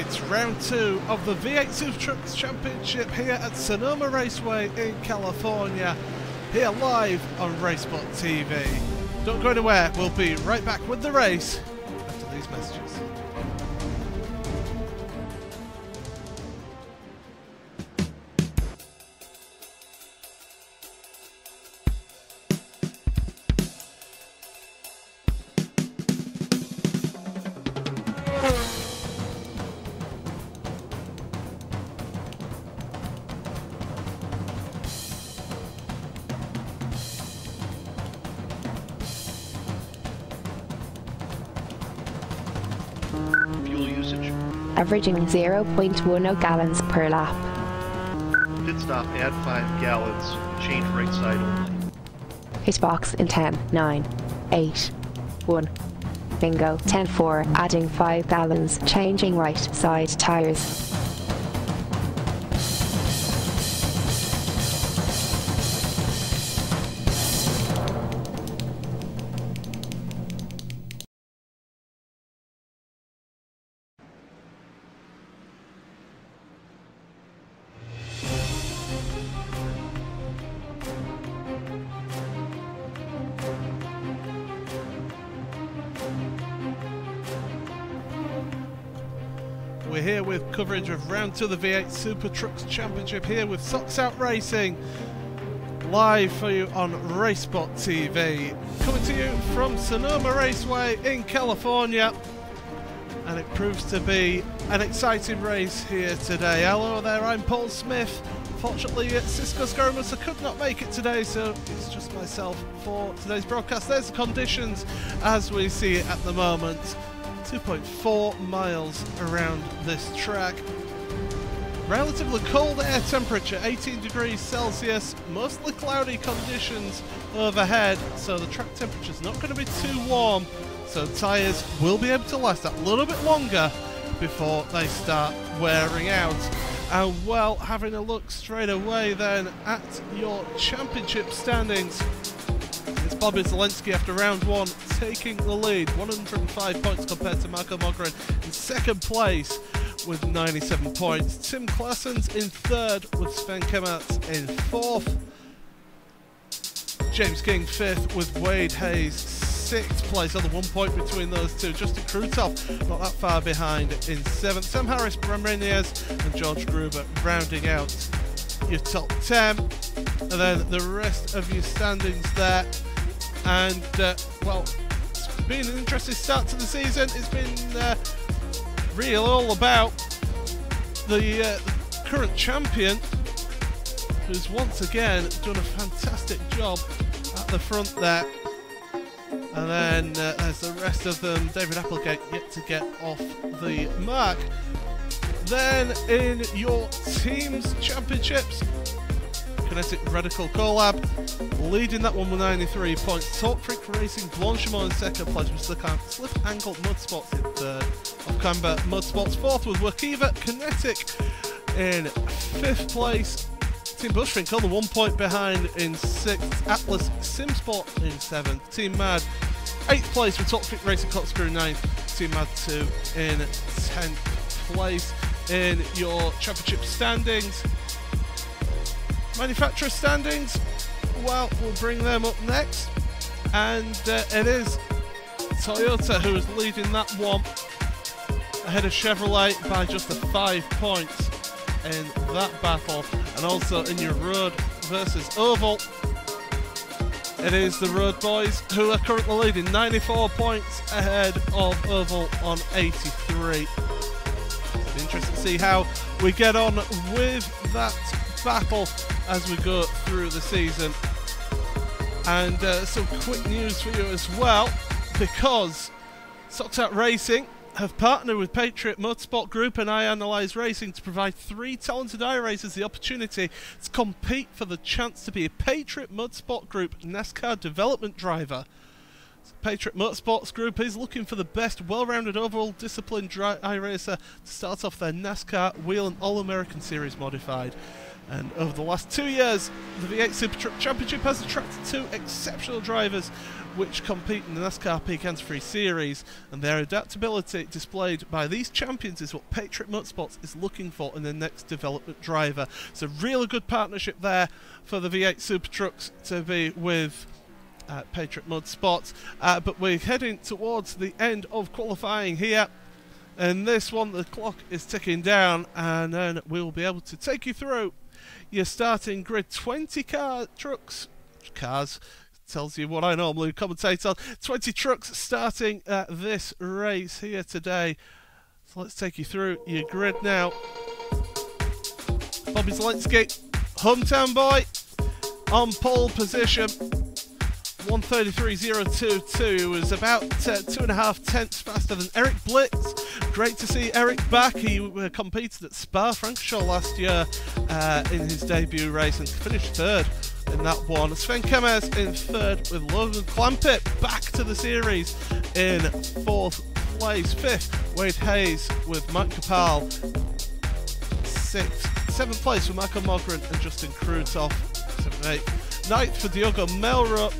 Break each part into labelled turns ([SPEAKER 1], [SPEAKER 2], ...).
[SPEAKER 1] It's round 2 of the V8 SuperTrucks Championship here at Sonoma Raceway in California, here live on RaceSpot TV. Don't go anywhere, we'll be right back with the race after these messages.
[SPEAKER 2] Fuel usage.
[SPEAKER 3] Averaging 0.10 gallons per lap.
[SPEAKER 2] Pit stop, add 5 gallons. Change right side only.
[SPEAKER 3] Hit box in 10, 9, 8, 1. Bingo. 10-4, adding 5 gallons. Changing right side tires.
[SPEAKER 1] We're here with coverage of round 2 of the V8 SuperTrucks Championship, here with Socks Out Racing, live for you on RaceSpot TV. Coming to you from Sonoma Raceway in California, and it proves to be an exciting race here today. Hello there, I'm Paul Smith. Unfortunately, Cisco Scaramusa could not make it today, so it's just myself for today's broadcast. There's the conditions as we see it at the moment. 2.4 miles around this track. Relatively cold air temperature, 18 degrees Celsius, mostly cloudy conditions overhead, so the track temperature is not going to be too warm, so tyres will be able to last that little bit longer before they start wearing out. And well, having a look straight away then at your championship standings, it's Bobby Zielinski after round 1 taking the lead, 105 points compared to Marco Mogren in second place with 97 points. Tim Claessens in third with Sven Kemmerts in fourth. James King fifth with Wade Hayes sixth place, only 1 point between those two. Justin Krutov not that far behind in seventh. Sam Harris, Bram Reyes and George Gruber rounding out your top 10. And then the rest of your standings there. And well, it's been an interesting start to the season. It's been really all about the current champion, who's once again done a fantastic job at the front there. And then there's the rest of them. David Applegate yet to get off the mark. Then in your teams championships, Kinetic Radical Collab leading that one with 93 points. Talk Freak Racing Blanchimont in second place with Slip Ankle Mudsports in third. Ocamber Mudsports fourth with Wakiva Kinetic in fifth place. Team Bushfinkel, the 1 point behind in sixth. Atlas Simsport in seventh. Team Mad 8th place with Talk Freak Racing Corkscrew 9th. Team Mad 2 in 10th place. In your championship standings, manufacturer standings, well, we'll bring them up next, and it is Toyota who is leading that one ahead of Chevrolet by just 5 points in that battle. And also in your road versus oval, it is the Road Boys who are currently leading 94 points ahead of oval on 83. It'll be interesting to see how we get on with that battle as we go through the season. And some quick news for you as well, because Socks Out Racing have partnered with Patriot Motorsport Group and iAnalyze Racing to provide 3 talented iRacers the opportunity to compete for the chance to be a Patriot Motorsport Group NASCAR development driver. Patriot Motorsports Group is looking for the best well-rounded overall disciplined iRacer to start off their NASCAR Wheel and All-American Series Modified. And over the last 2 years, the V8 SuperTruck Championship has attracted 2 exceptional drivers which compete in the NASCAR Peak Hands-Free Series, and their adaptability displayed by these champions is what Patriot Motorsports is looking for in their next development driver. It's a really good partnership there for the V8 SuperTrucks to be with Patriot Motorsports, but we're heading towards the end of qualifying here, and this one the clock is ticking down, and then we'll be able to take you through your starting grid. 20 cars tells you what I normally commentate on. 20 trucks starting this race here today, so let's take you through your grid now. Bobby Zalenski, hometown boy, on pole position, 1:33.022, was about 2.5 tenths faster than Eric Blitz. Great to see Eric back. He competed at Spa-Francorchamps last year in his debut race and finished 3rd in that one. Sven Kemers in 3rd with Logan Clampett back to the series in 4th place. 5th, Wade Hayes with Mike Capal. 6th, 7th place for Michael Mogren and Justin Krutoff. 7th, 8th. 9th for Diogo Melro.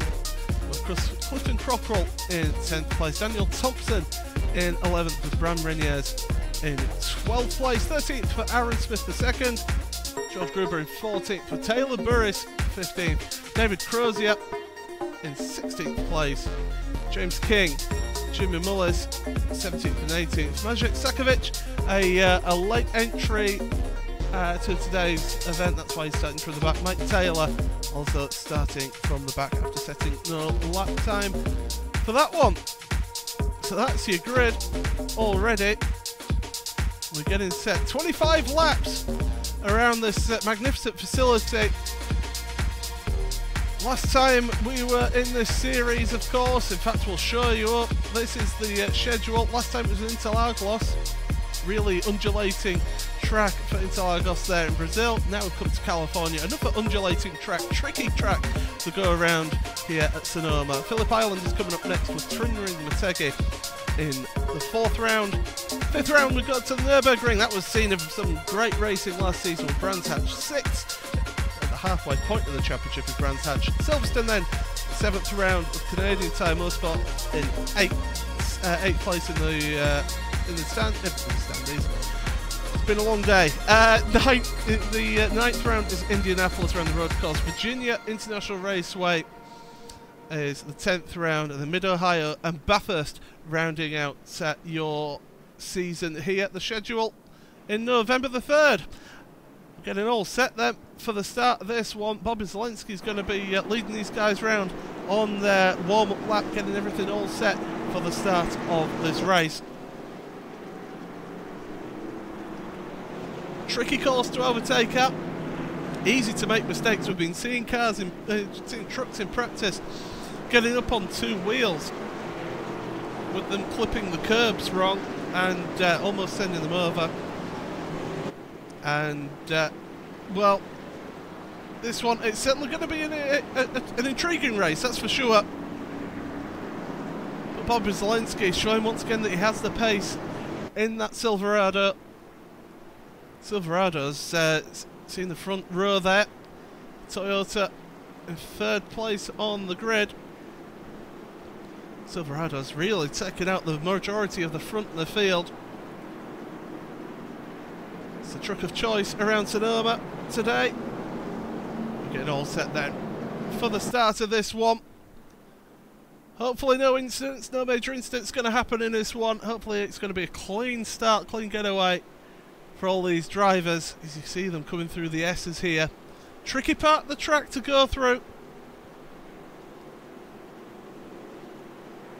[SPEAKER 1] Clifton Crockrell in 10th place. Daniel Thompson in 11th with Bram Reniers in 12th place. 13th for Aaron Smith II. George Gruber in 14th for Taylor Burris 15th. David Crozier in 16th place. James King, Jimmy Mullis 17th and 18th. Maciej Sakovic, a late entry to today's event, that's why he's starting from the back. Mike Taylor also starting from the back after setting no lap time for that one. So that's your grid already. We're getting set 25 laps around this magnificent facility. Last time we were in this series, of course, in fact we'll show you up, this is the schedule. Last time it was in Interlagos, really undulating track for Interlagos there in Brazil. Now we've come to California, another undulating track, tricky track to go around here at Sonoma. Phillip Island is coming up next with Trinring Motegi in the 4th round. 5th round we got to the Nürburgring. That was scene of some great racing last season with Brands Hatch 6th at the halfway point of the championship with Brands Hatch. Silverstone then, the 7th round with Canadian Tire Motorsport in 8th place in the standings. It's been a long day. The 9th round is Indianapolis around the road course. Virginia International Raceway is the 10th round, and the Mid-Ohio and Bathurst rounding out your season here. The schedule in November the 3rd. Getting all set then for the start of this one. Bobby Zalenski is going to be leading these guys round on their warm-up lap, getting everything all set for the start of this race. Tricky course to overtake at. Easy to make mistakes. We've been seeing seeing trucks in practice getting up on 2 wheels with them clipping the curbs wrong and almost sending them over. And well, this one, it's certainly going to be an intriguing race, that's for sure. But Bobby Zalenski showing once again that he has the pace in that Silverado. Silverado's seen the front row there. Toyota in 3rd place on the grid. Silverado's really taking out the majority of the front of the field. It's the truck of choice around Sonoma today. We're getting all set then for the start of this one. Hopefully no incidents, no major incidents going to happen in this one. Hopefully it's going to be a clean start, clean getaway for all these drivers, as you see them coming through the S's here. Tricky part of the track to go through.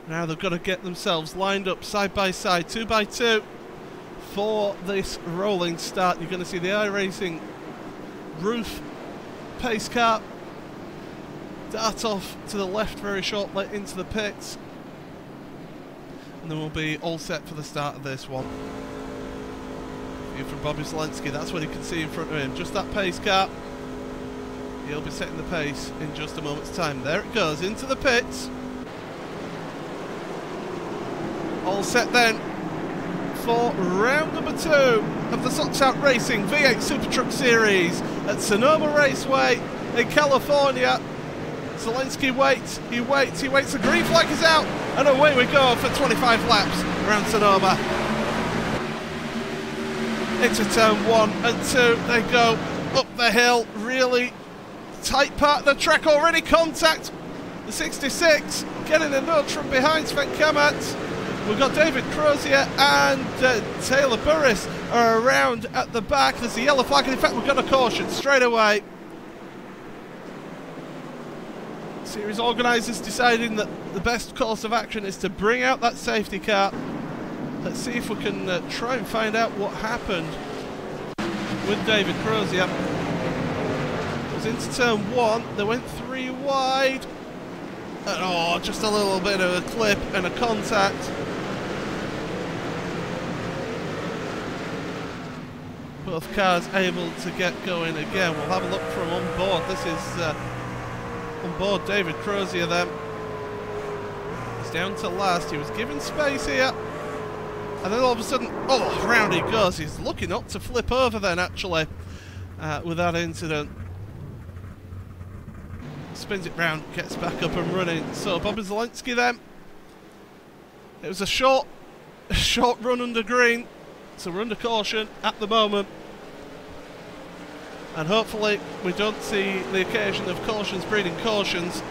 [SPEAKER 1] Now they've got to get themselves lined up side by side, 2 by 2 for this rolling start. You're going to see the iRacing roof pace car dart off to the left very shortly into the pits, and then we'll be all set for the start of this one. From Bobby Zalenski, that's what you can see in front of him, just that pace car. He'll be setting the pace in just a moment's time. There it goes into the pits. All set then for round number 2 of the Socks Out Racing V8 SuperTruck Series at Sonoma Raceway in California. Zelensky waits, he waits, the green flag is out, and away we go for 25 laps around Sonoma. Into turn 1 and 2, they go up the hill, really tight part of the track already, contact. The 66 getting a nudge from behind Sven Kamat. We've got David Crozier and Taylor Burris are around at the back. There's a yellow flag, and in fact we've got a caution straight away. Series organisers deciding that the best course of action is to bring out that safety car. Let's see if we can try and find out what happened with David Crozier. It was into turn 1, they went 3 wide. And just a little bit of a clip and a contact. Both cars able to get going again. We'll have a look from on board. This is on board David Crozier then. He's down to last. He was given space here. And then all of a sudden, round he goes. He's looking up to flip over then actually with that incident. Spins it round, gets back up and running. So Bobby Zelensky then. It was a short run under green. So we're under caution at the moment. And hopefully we don't see the occasion of cautions breeding cautions.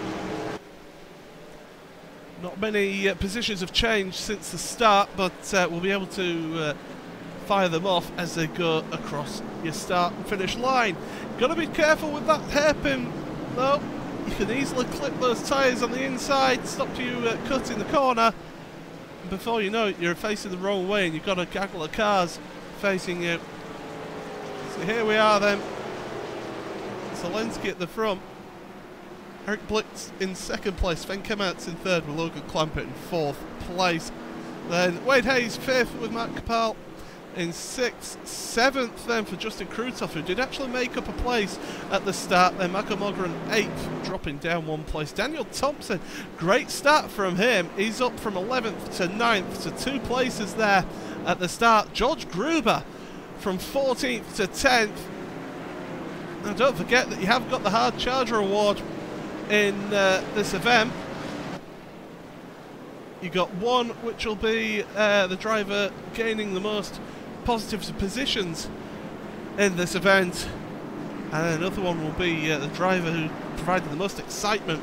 [SPEAKER 1] Not many positions have changed since the start, but we'll be able to fire them off as they go across your start and finish line. Got to be careful with that hairpin though. You can easily clip those tyres on the inside, stop you cutting the corner. And before you know it, you're facing the wrong way and you've got a gaggle of cars facing you. So here we are then. Zelensky at the front. Eric Blitz in 2nd place. Sven Kamatz in 3rd with Logan Clampett in 4th place. Then Wade Hayes 5th with Matt Capel in 6th. 7th then for Justin Krutoff, who did actually make up a place at the start. Then Michael Mogren 8th, dropping down 1 place. Daniel Thompson, great start from him. He's up from 11th to 9th, so 2 places there at the start. George Gruber from 14th to 10th. And don't forget that you have got the Hard Charger Award in this event. You got one which will be the driver gaining the most positive positions in this event, and another one will be the driver who provided the most excitement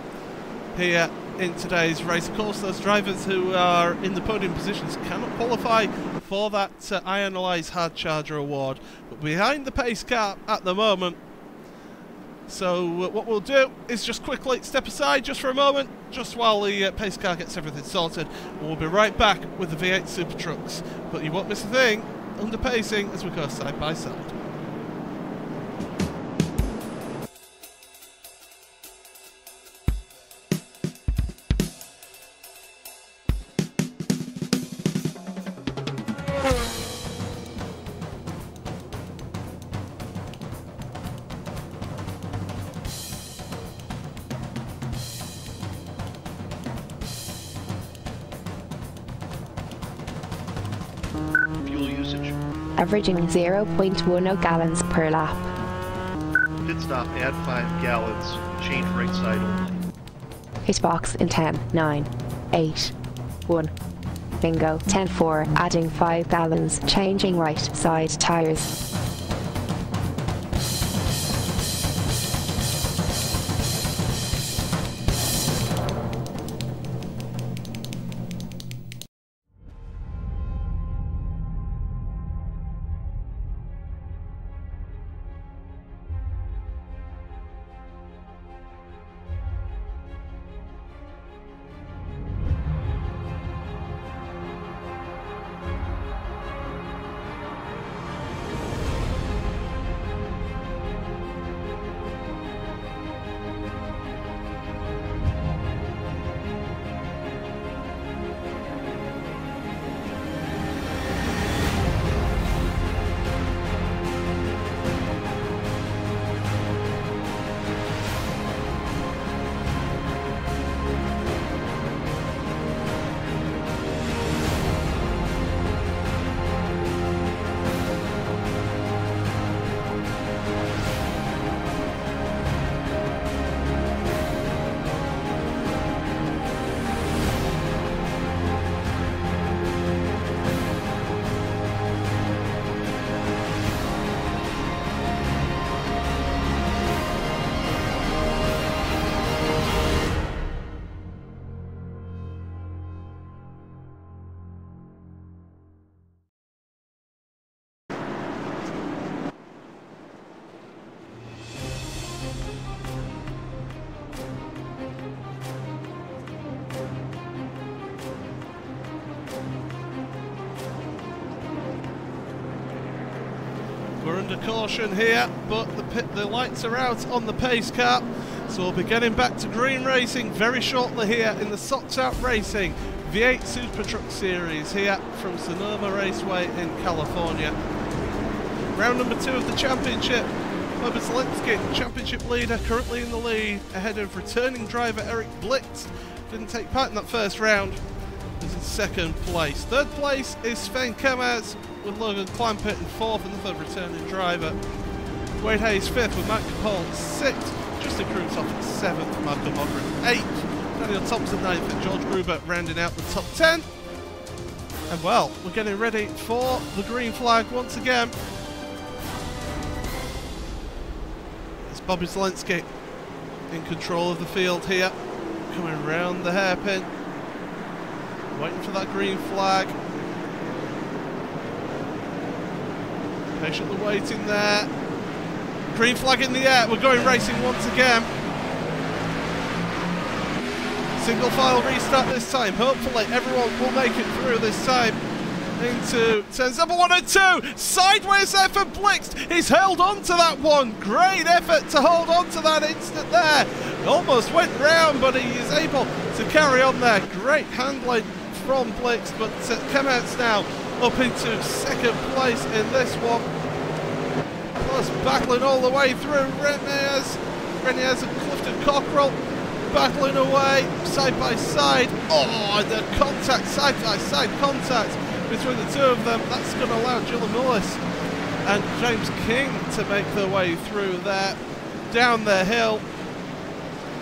[SPEAKER 1] here in today's race. Of course, those drivers who are in the podium positions cannot qualify for that Ionalize Hard Charger Award, but behind the pace car at the moment. So what we'll do is just quickly step aside just for a moment, just while the pace car gets everything sorted, and we'll be right back with the V8 SuperTrucks. But you won't miss a thing under pacing as we go side by side.
[SPEAKER 2] Fuel usage.
[SPEAKER 3] Averaging 0.10 gallons per lap.
[SPEAKER 2] Pit stop, add 5 gallons. Change right side only.
[SPEAKER 3] Hitbox in 10, 9, 8, 1. Bingo. 10-4, adding 5 gallons, changing right side tyres.
[SPEAKER 1] under caution here, but the lights are out on the pace car, so we'll be getting back to green racing very shortly here in the Socked Out Racing V8 SuperTruck Series here from Sonoma Raceway in California. Round number 2 of the championship. Bobby Zielinski, championship leader, currently in the lead, ahead of returning driver Eric Blitz. Didn't take part in that first round. Is in second place. Third place is Sven Kemers with Logan Clampett in fourth, another returning driver. Wade Hayes fifth with Matt Capone sixth. Justin Cruz off at seventh, Michael Mogren eighth. Daniel Thompson ninth and George Gruber rounding out the top 10. And well, we're getting ready for the green flag once again. It's Bobby Zielinski in control of the field here, coming round the hairpin. Waiting for that green flag. Patiently waiting there. Green flag in the air. We're going racing once again. Single file restart this time. Hopefully everyone will make it through this time. Into turns number 1 and 2. Sideways there for Blixt. He's held on to that one. Great effort to hold on to that instant there. Almost went round, but he is able to carry on there. Great handling from Blix, but Kemets now up into second place in this one. Plus battling all the way through. Reniers and Clifton Cockrell battling away side by side. Oh, and the contact, side by side contact between the two of them. That's going to allow Gillian Willis and James King to make their way through there, down the hill.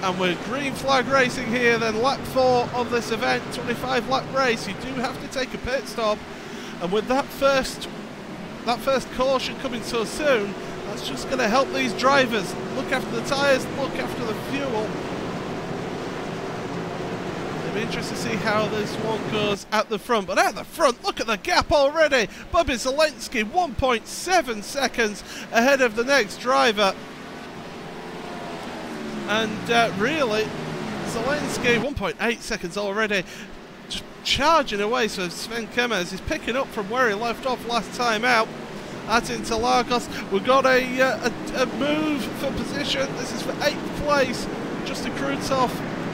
[SPEAKER 1] And we're green flag racing here, then lap 4 of this event, 25 lap race. You do have to take a pit stop, and with that first caution coming so soon, that's just going to help these drivers look after the tyres, look after the fuel. It'll be interesting to see how this one goes at the front, but at the front, look at the gap already. Bobby Zielinski 1.7 seconds ahead of the next driver. And really, Zielinski 1.8 seconds already, just charging away. So Sven Kemers is picking up from where he left off last time out at Interlagos. We've got a move for position. This is for 8th place. Justin Krutov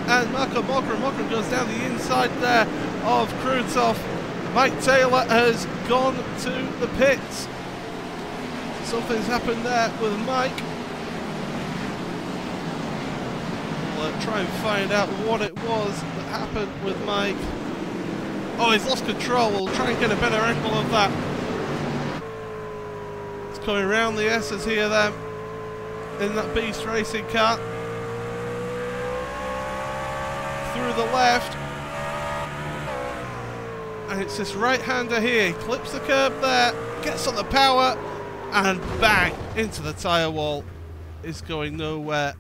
[SPEAKER 1] and Marco Mogren. Mogren goes down the inside there of Krutov. Mike Taylor has gone to the pits. Something's happened there with Mike. Try and find out what it was that happened with Mike. Oh, he's lost control. We'll try and get a better angle of that. It's coming around the S's here then, in that Beast Racing car. Through the left. And it's this right-hander here. He clips the curb there, gets on the power, and bang, into the tyre wall. Is going nowhere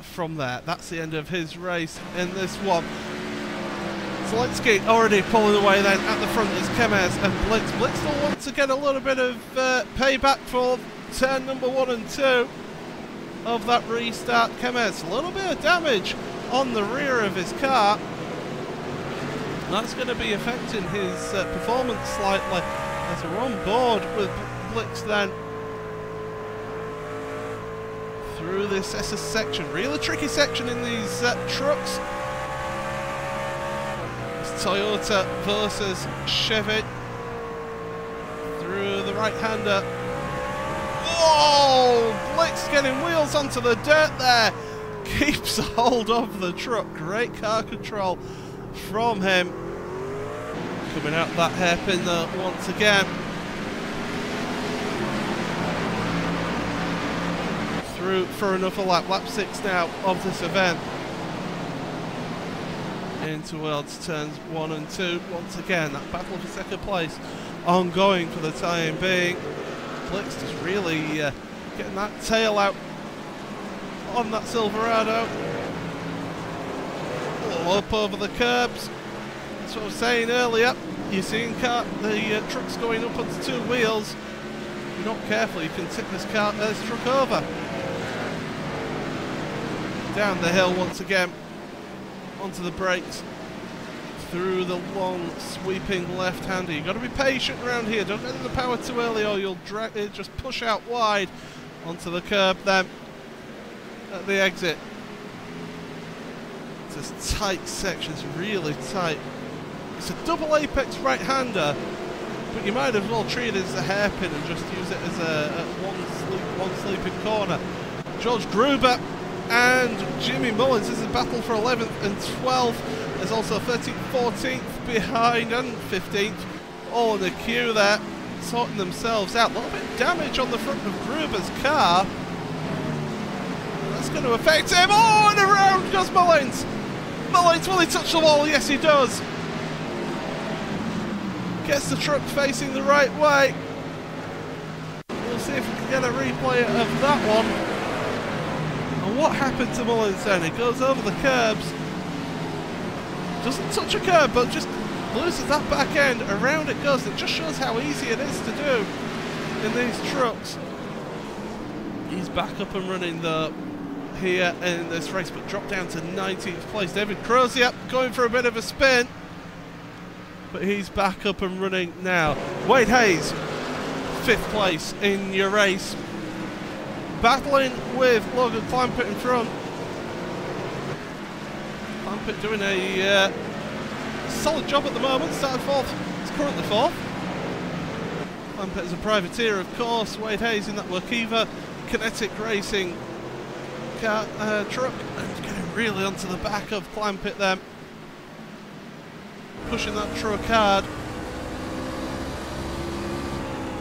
[SPEAKER 1] from there. That's the end of his race in this one. Zielinski already pulling away then. At the front is Kemers and Blitz. Blitz still wants to get a little bit of payback for turn number 1 and 2 of that restart. Kemers, a little bit of damage on the rear of his car. That's going to be affecting his performance slightly as we're on board with Blitz then. Through this SS section, really tricky section in these trucks. It's Toyota versus Chevy. Through the right-hander. Whoa! Blitz getting wheels onto the dirt there. Keeps a hold of the truck. Great car control from him. Coming out that hairpin though once again. Through for another lap, lap 6 now of this event. In towards turns 1 and 2. Once again, that battle for second place ongoing for the time being. Blitz is really getting that tail out on that Silverado. All up over the curbs. That's what I was saying earlier. You're seeing the trucks going up onto 2 wheels. If you're not careful, you can tip this truck over. Down the hill once again, onto the brakes. through the long sweeping left-hander. You've got to be patient around here. Don't get in the power too early or you'll drag it, just push out wide onto the curb then at the exit. It's a tight section, it's really tight. It's a double apex right-hander, but you might as well treat it as a hairpin and just use it as a one sleeping corner. George Gruber and Jimmy Mullins. This is a battle for 11th and 12th. There's also 13th, 14th behind and 15th. All in the queue there, sorting themselves out. A little bit of damage on the front of Gruber's car. That's going to affect him. Oh, and around goes Mullins. Mullins, will he touch the wall? Yes, he does. Gets the truck facing the right way. We'll see if we can get a replay of that one. And what happened to Mullins then? He goes over the curbs. Doesn't touch a curb, but just loses that back end. Around it goes. It just shows how easy it is to do in these trucks. He's back up and running though here in this race, but dropped down to 19th place. David Crozier going for a bit of a spin, but he's back up and running now. Wade Hayes, 5th place in your race, battling with Logan Clampett in front. Clampett doing a solid job at the moment. Started 4th, he's currently 4th. Clampett is a privateer, of course. Wade Hayes in that Workiva Kinetic Racing car, truck, and getting really onto the back of Clampett then. Pushing that truck hard.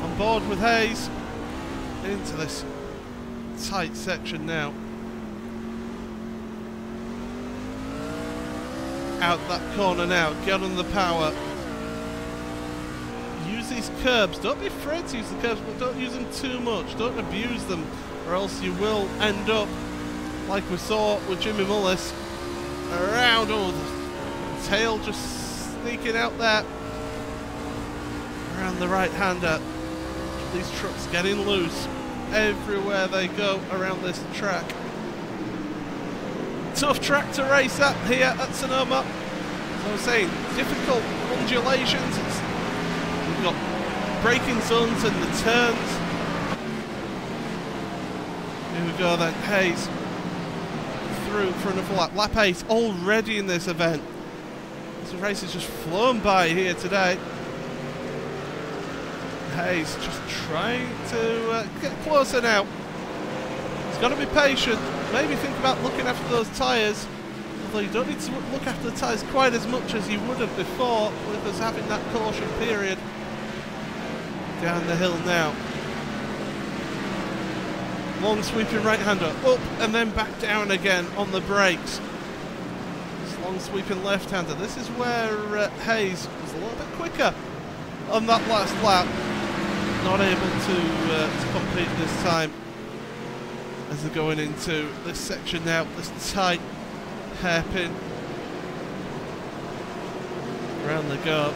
[SPEAKER 1] On board with Hayes into this tight section now. Out that corner now, get on the power. Use these curbs. Don't be afraid to use the curbs, but don't use them too much. Don't abuse them, or else you will end up like we saw with Jimmy Mullis. Around, oh, the tail just sneaking out there. Around the right-hander. These trucks getting loose everywhere they go around this track. Tough track to race at here at Sonoma. As I was saying, difficult undulations. We've got braking zones and the turns. Here we go then, Hayes through for another lap. Lap 8 already in this event. This race has just flown by here today. Hayes just trying to get closer now. He's got to be patient. Maybe think about looking after those tyres. Although you don't need to look after the tyres quite as much as you would have before with us having that caution period. Down the hill now. Long sweeping right-hander. Up and then back down again on the brakes. This long sweeping left-hander. This is where Hayes was a little bit quicker on that last lap. Not able to compete this time. As they're going into this section now, this tight hairpin. Around they go.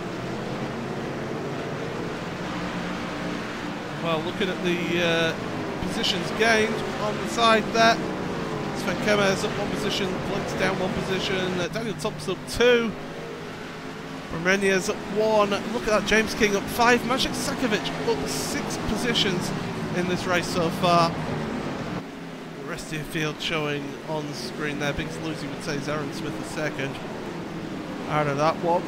[SPEAKER 1] Well, looking at the positions gained on the side there. Sven Kemmer's up 1 position, Blitz down 1 position, Daniel Thompson up 2. Romania's up 1. Look at that, James King up 5. Maciej Sakovic up 6 positions in this race so far. The rest of your field showing on screen there. Biggest loser would say is Aaron Smith the second. Out of that one.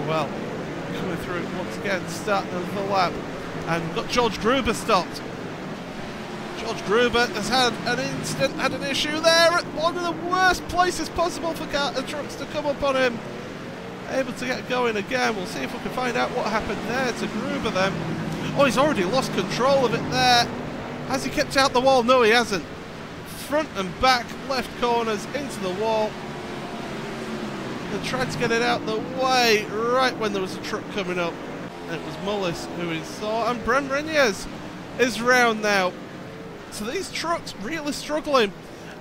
[SPEAKER 1] Well, coming through once again, starting of the lap. And we've got George Gruber stopped. George Gruber has had an incident, had an issue there at one of the worst places possible for trucks to come up on him. Able to get going again. We'll see if we can find out what happened there to Gruber then. Oh, he's already lost control of it there. Has he kept out the wall? No, he hasn't. Front and back, left corners into the wall. They tried to get it out the way right when there was a truck coming up. It was Mullis who he saw, and Bren Reniers is round now. So these trucks really struggling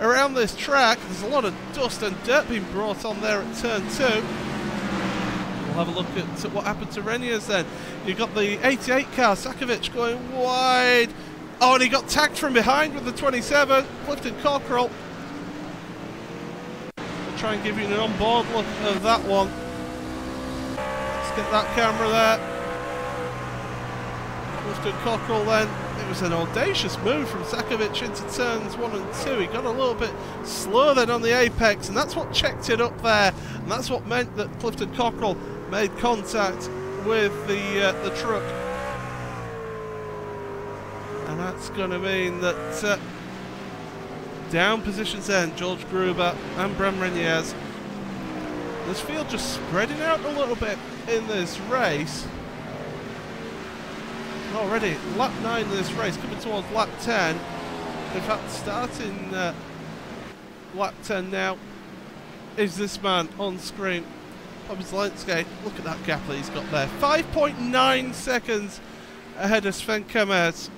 [SPEAKER 1] around this track. There's a lot of dust and dirt being brought on there at turn 2. We'll have a look at what happened to Reniers then. You've got the 88 car, Sakovic going wide. Oh, and he got tagged from behind with the 27, Clifton Cockrell. try and give you an on-board look of that one. Let's get that camera there. Clifton Cockrell then. It was an audacious move from Sakovic into turns 1 and 2. He got a little bit slow then on the apex, and that's what checked it up there. And that's what meant that Clifton Cockrell made contact with the truck. And that's going to mean that down positions then, George Gruber and Bram Reniers. This field just spreading out a little bit in this race. Already lap 9 in this race, coming towards lap 10. In fact, starting lap 10 now is this man on screen, Bobby Zelensky. Look at that gap that he's got there. 5.9 seconds ahead of Sven Kemers.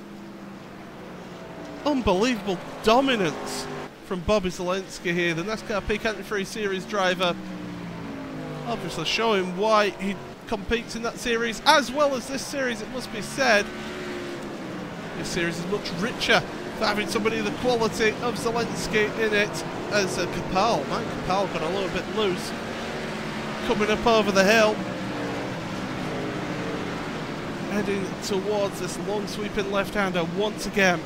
[SPEAKER 1] Unbelievable dominance from Bobby Zelensky here, the NASCAR Peak Anti-Free Series driver. Obviously showing why he competes in that series, as well as this series, it must be said. This series is much richer for having somebody of the quality of Zelensky in it as Kapal. Mike Kapal got a little bit loose coming up over the hill, heading towards this long sweeping left-hander once again.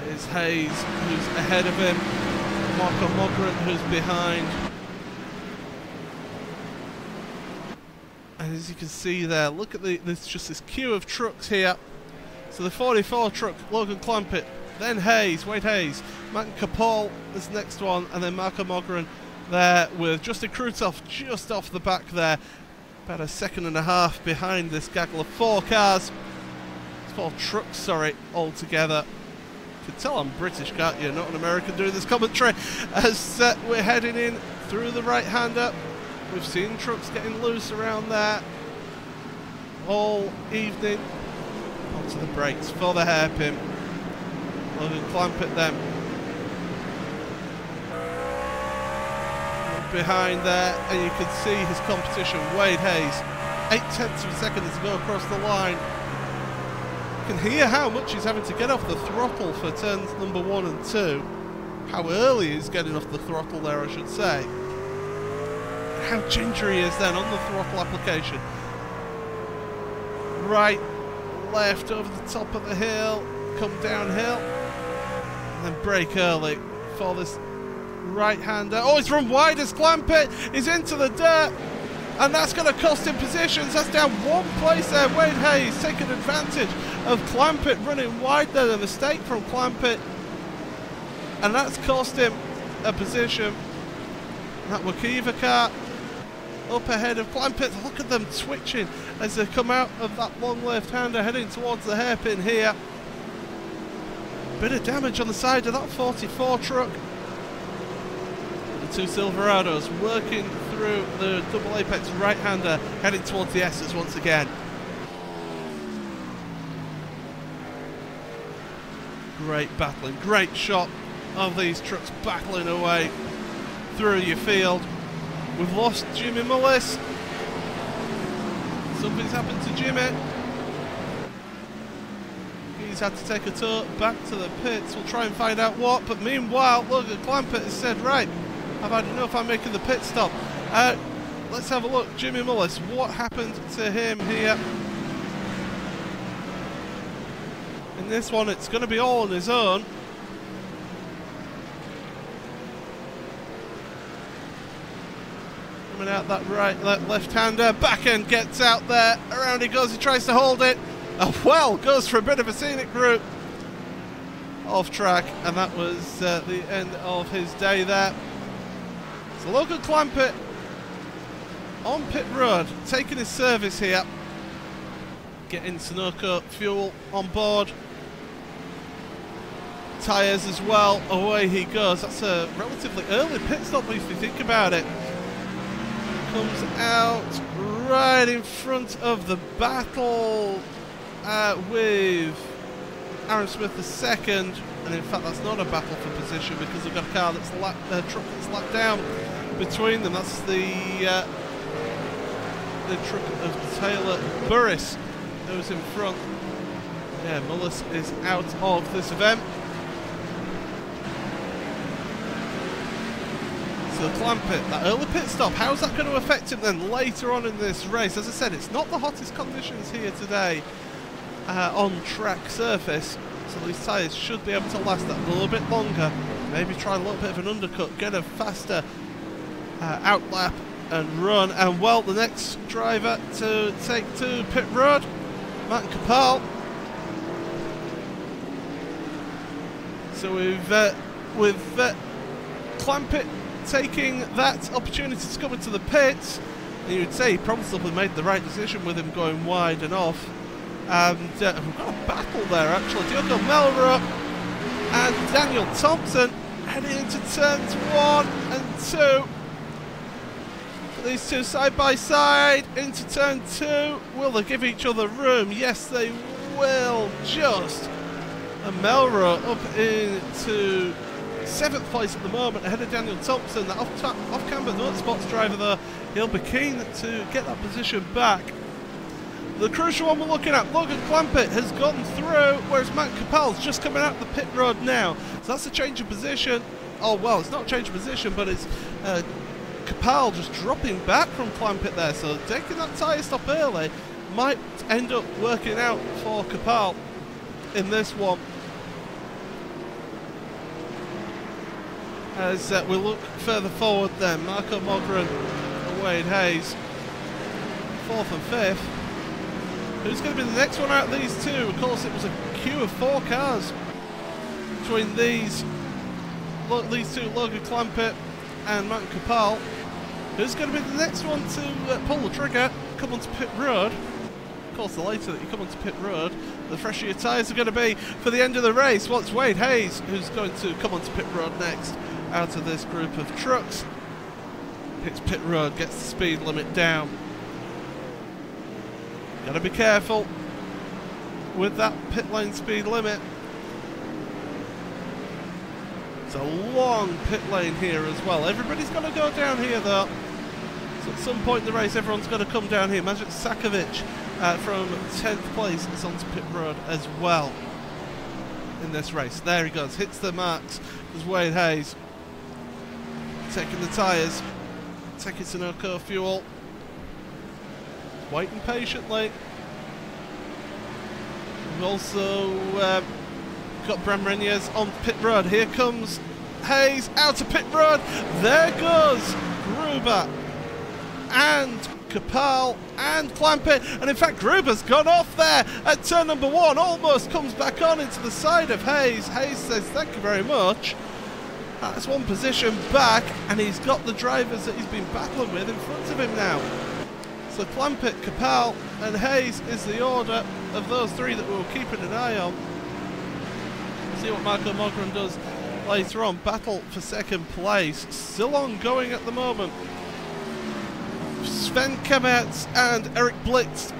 [SPEAKER 1] It's Hayes who's ahead of him, Marco Mogren who's behind. And as you can see there, look at there's just this queue of trucks here. So the 44 truck, Logan Clampett, then Hayes, Wade Hayes, Martin Kapal is the next one, and then Marco Mogren there with Justin Krutov just off the back there, about a second and a half behind this gaggle of 4 cars. 4 trucks, sorry, altogether. You can tell I'm British, can't you? Not an American doing this commentary. As we're heading in through the right-hander, we've seen trucks getting loose around there all evening. Onto the brakes for the hairpin. Logan Clampett then. Behind there, and you can see his competition, Wade Hayes. 0.8 of a second as they go across the line. You can hear how much he's having to get off the throttle for turns number 1 and 2. How early he's getting off the throttle there, I should say. How ginger he is then on the throttle application. Right, left, over the top of the hill, come downhill, and then brake early for this right-hander. Oh, he's run wide as Clampett is into the dirt, and that's going to cost him positions. That's down 1 place there. Wade Hayes taking advantage of Clampett running wide there. A mistake from Clampett, and that's cost him a position. That Wakiva car up ahead of Clampett. Look at them twitching as they come out of that long left-hander heading towards the hairpin here. Bit of damage on the side of that 44 truck. The 2 Silverados working through the double apex right-hander heading towards the S's once again. Great battling, great shot of these trucks battling away through your field. We've lost Jimmy Mullis. Something's happened to Jimmy. He's had to take a tour back to the pits. We'll try and find out what, but meanwhile, Logan Clampett has said, right, I've had enough, I'm making the pit stop. Let's have a look. Jimmy Mullis, what happened to him here? In this one, it's going to be all on his own. Coming out that right, left-hander, back end gets out there, around he goes, he tries to hold it. Oh, well, goes for a bit of a scenic route. Off track, and that was the end of his day there. So Logan Clampett on pit road, taking his service here. Getting Sunoco fuel on board. Tyres as well, away he goes. That's a relatively early pit stop if you think about it. Comes out right in front of the battle with Aaron Smith II, and in fact that's not a battle for position because we've got a car that's truck that's lapped down between them. That's the truck of Taylor Burris who's in front. Yeah, Mullis is out of this event. So Clampett, that early pit stop, how's that going to affect him then later on in this race? As I said, it's not the hottest conditions here today on track surface, so these tyres should be able to last that a little bit longer. Maybe try a little bit of an undercut, get a faster outlap and run. And well, the next driver to take to pit road, Martin Kapal. So with Clampett taking that opportunity to come into the pits, and you'd say he probably made the right decision with him going wide and off. And we've got a battle there actually. Diogo Melra and Daniel Thompson heading into turns 1 and 2. These two side by side into turn 2. Will they give each other room? Yes, they will. Just. And Melra up into 7th place at the moment, ahead of Daniel Thompson. That off-camber Motorsports driver though, he'll be keen to get that position back. The crucial one we're looking at, Logan Clampett has gone through, whereas Matt Capel's just coming out the pit road now. So that's a change of position. Oh well, it's not a change of position, but it's Capel just dropping back from Clampett there. So taking that tyre stop early might end up working out for Capel in this one. As we look further forward then, Marco Mogren and Wade Hayes, 4th and 5th. Who's going to be the next one out of these two? Of course, it was a queue of 4 cars between these two, Logan Clampett and Martin Capel. Who's going to be the next one to pull the trigger, come onto pit road? Of course, the later that you come onto pit road, the fresher your tyres are going to be for the end of the race. Well, it's Wade Hayes who's going to come onto pit road next out of this group of trucks. Hits pit road, gets the speed limit down. Got to be careful with that pit lane speed limit. It's a long pit lane here as well. Everybody's got to go down here though. So at some point in the race, everyone's got to come down here. Magic Sakovic from 10th place is onto pit road as well in this race. There he goes, hits the marks. There's Wade Hayes taking the tyres, taking Sunoco fuel, waiting patiently. We've also got Bram Reniers on pit road. Here comes Hayes out of pit road. There goes Gruber and Capel and Clampett, and in fact Gruber's gone off there at turn number 1, almost comes back on into the side of Hayes. Hayes says thank you very much. That's one position back, and he's got the drivers that he's been battling with in front of him now. So Clampett, Capel and Hayes is the order of those 3 that we're keeping an eye on. See what Marco Mogren does later on. Battle for 2nd place still ongoing at the moment. Sven Kemertz and Eric Blitz.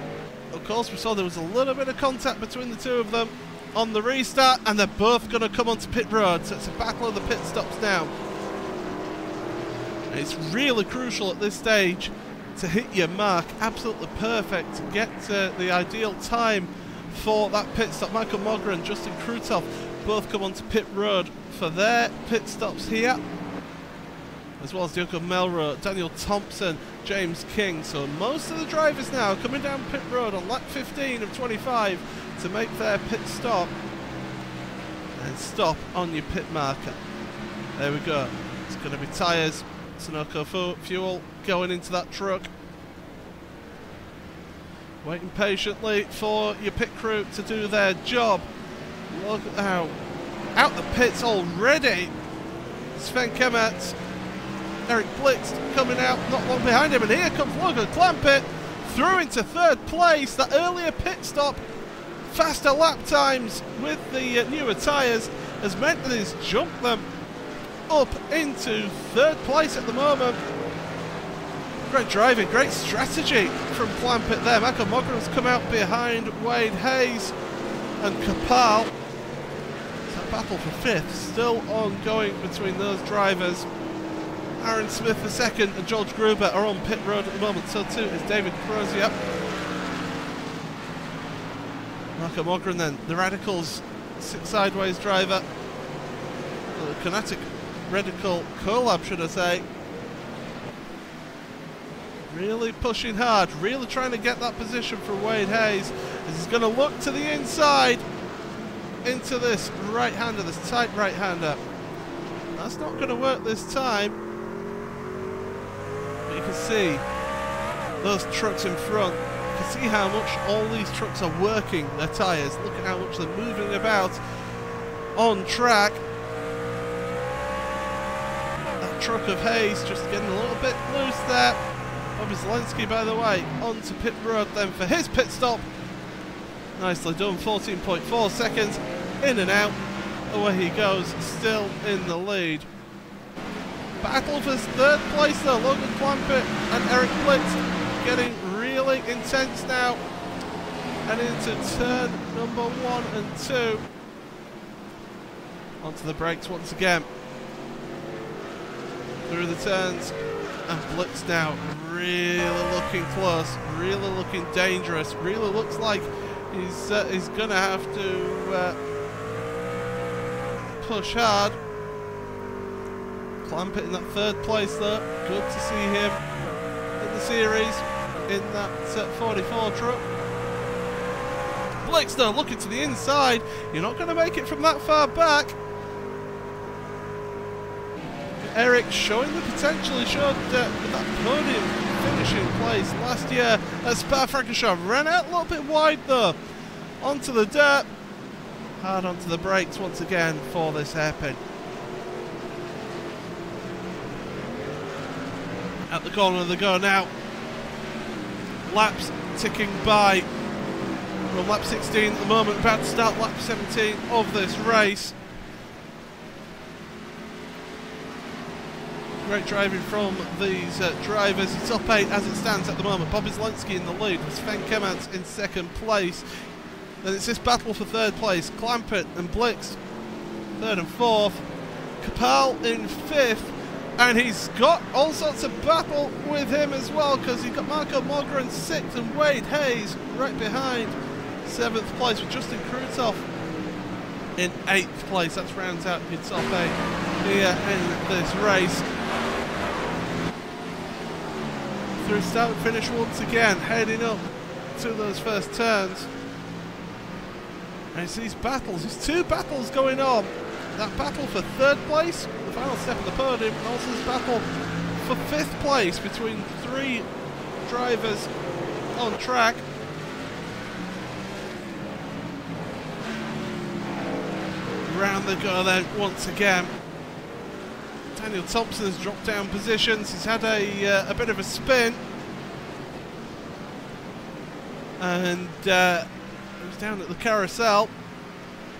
[SPEAKER 1] Of course, we saw there was a little bit of contact between the two of them on the restart, and they're both going to come onto pit road. So it's a battle of the pit stops now. And it's really crucial at this stage to hit your mark, absolutely perfect to get the ideal time for that pit stop. Michael Mogren and Justin Krutov both come onto pit road for their pit stops here, as well as Diogo Melro, Daniel Thompson, James King. So most of the drivers now coming down pit road on lap 15 of 25 to make their pit stop and stop on your pit marker. There we go. It's going to be tyres, Sunoco fuel going into that truck. Waiting patiently for your pit crew to do their job. Look out the pits already. Sven Kemertz, Eric Blitz coming out not long behind him, and here comes Logan Clampett through into 3rd place. That earlier pit stop, faster lap times with the newer tyres has meant that he's jumped them up into 3rd place at the moment. Great driving, great strategy from Clampett there. Michael Mogren's come out behind Wade Hayes and Capel. So battle for 5th still ongoing between those drivers. Aaron Smith for 2nd and George Gruber are on pit road at the moment. So too is David Crozier. Michael Mogren then, the Radicals sideways driver. The Kinetic Radical collab, should I say, Really pushing hard, really trying to get that position for Wade Hayes. This is going to look to the inside into this right-hander, this tight right-hander. That's not going to work this time. But you can see those trucks in front. You can see how much all these trucks are working their tyres. Look at how much they're moving about on track. That truck of Hayes just getting a little bit loose there. Bobby Zelensky, by the way, onto pit road then for his pit stop. Nicely done, 14.4 seconds, in and out. Away he goes, still in the lead. Battle for third place though, Logan Clampett and Eric Blitz getting really intense now. And into turn number 1 and 2. Onto the brakes once again. Through the turns. And Blitz now really looking close, really looking dangerous, really looks like he's going to have to push hard. Clampett in that third place though, good to see him in the series in that 44 truck. Blitz though looking to the inside, you're not going to make it from that far back. Eric showing the potential he showed that podium finishing place last year at Spa-Francorchamps. Ran out a little bit wide though. Onto the dirt. Hard onto the brakes once again for this hairpin. At the corner they go now. Laps ticking by. We're on lap 16 at the moment, about to start lap 17 of this race. Great driving from these drivers. The top 8 as it stands at the moment. Bobby Zelensky in the lead with Sven Kemans in second place. Then it's this battle for third place. Clampett and Blix third and fourth. Kapal in fifth. And he's got all sorts of battle with him as well, because he's got Marco Mogren sixth and Wade Hayes right behind. Seventh place with Justin Krutov in eighth place. That rounds out your top 8 here in this race. Through start and finish once again, heading up to those first turns. And it's these battles, there's 2 battles going on. That battle for third place, the final step of the podium, and also this battle for 5th place between 3 drivers on track. Round they go then once again. Daniel Thompson has dropped down positions. He's had a bit of a spin, and he's down at the carousel.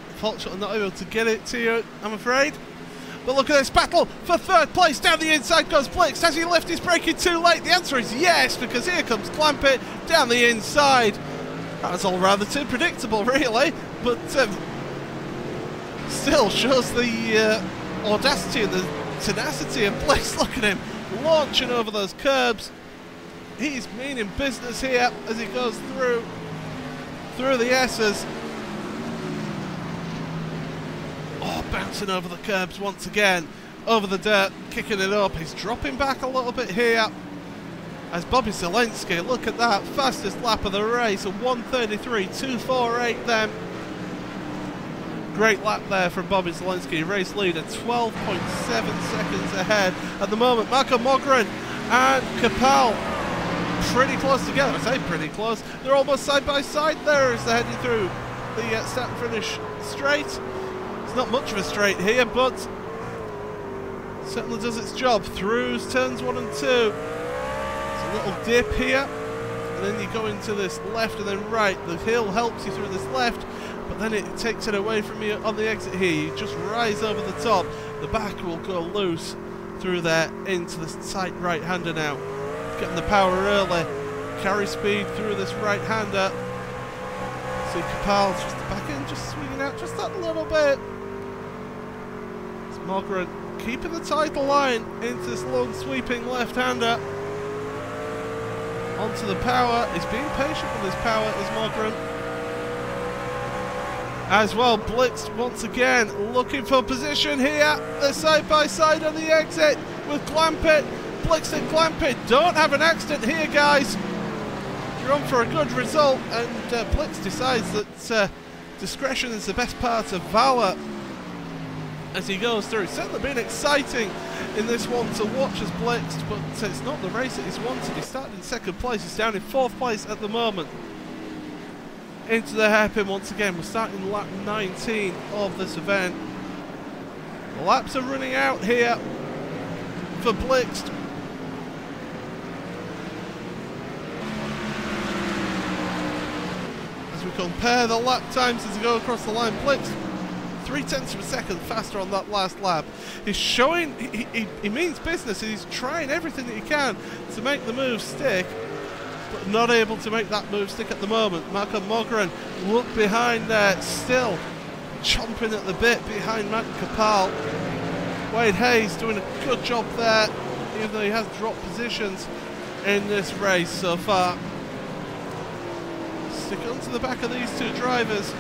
[SPEAKER 1] Unfortunately, not able to get it to you, I'm afraid. But look at this battle for third place. Down the inside goes Blix. Does he lift his braking too late? The answer is yes, because here comes Clampett down the inside. That's all rather too predictable, really, but still shows the audacity and the tenacity of Blix. Look at him launching over those curbs. He's meaning business here as he goes through the S's. Oh, bouncing over the curbs once again, over the dirt, kicking it up. He's dropping back a little bit here as Bobby Zelensky, look at that, fastest lap of the race, a 1:33.248 then. Great lap there from Bobby Zelensky, race leader, 12.7 seconds ahead. At the moment, Marco Mogren and Kapal pretty close together. I say pretty close. They're almost side by side there as they're heading through the start and finish straight. It's not much of a straight here, but certainly does its job. Through turns 1 and 2. There's a little dip here, and then you go into this left and then right. The hill helps you through this left, but then it takes it away from you on the exit here. You just rise over the top. The back will go loose through there into this tight right-hander now. Getting the power early. Carry speed through this right-hander. See Kapal's just back in, just swinging out just that little bit. It's Mogren keeping the title line into this long sweeping left-hander. Onto the power. He's being patient with his power, is Mogren. As well, Blitz once again looking for position here. They're side by side on the exit with Clampett Blixt and Clampett don't have an accident here, guys. You're on for a good result, and Blixt decides that discretion is the best part of valor as he goes through. It's certainly been exciting in this one to watch as Blixt, but it's not the race that he's wanted. He started in second place, he's down in fourth place at the moment. Into the hairpin once again. We're starting lap 19 of this event. The laps are running out here for Blixt. As we compare the lap times as we go across the line, Blixt 0.3 of a second faster on that last lap. He's showing he means business. He's trying everything that he can to make the move stick, but not able to make that move stick at the moment. Marco Mogren, look behind there, still chomping at the bit behind Matt Capal. Wade Hayes doing a good job there, even though he has dropped positions in this race so far. Stick onto the back of these two drivers.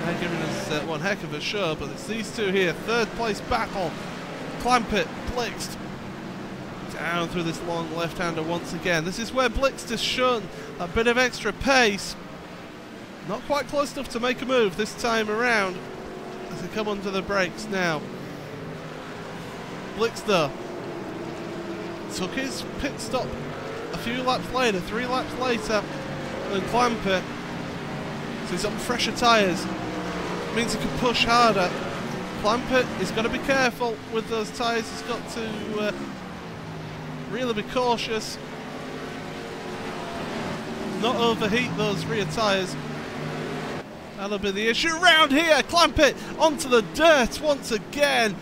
[SPEAKER 1] They're giving us one heck of a show, but it's these two here. Third place battle. Clampett, Blixt. Down through this long left-hander once again. This is where Blixt has shown a bit of extra pace. Not quite close enough to make a move this time around as they come under the brakes now. Blixt though took his pit stop a few laps later, 3 laps later than Clampett. So he's on fresher tyres. Means he can push harder. Clampett is going to be careful with those tyres. He's got to really be cautious, not overheat those rear tyres. That'll be the issue round here. Clampett onto the dirt once again.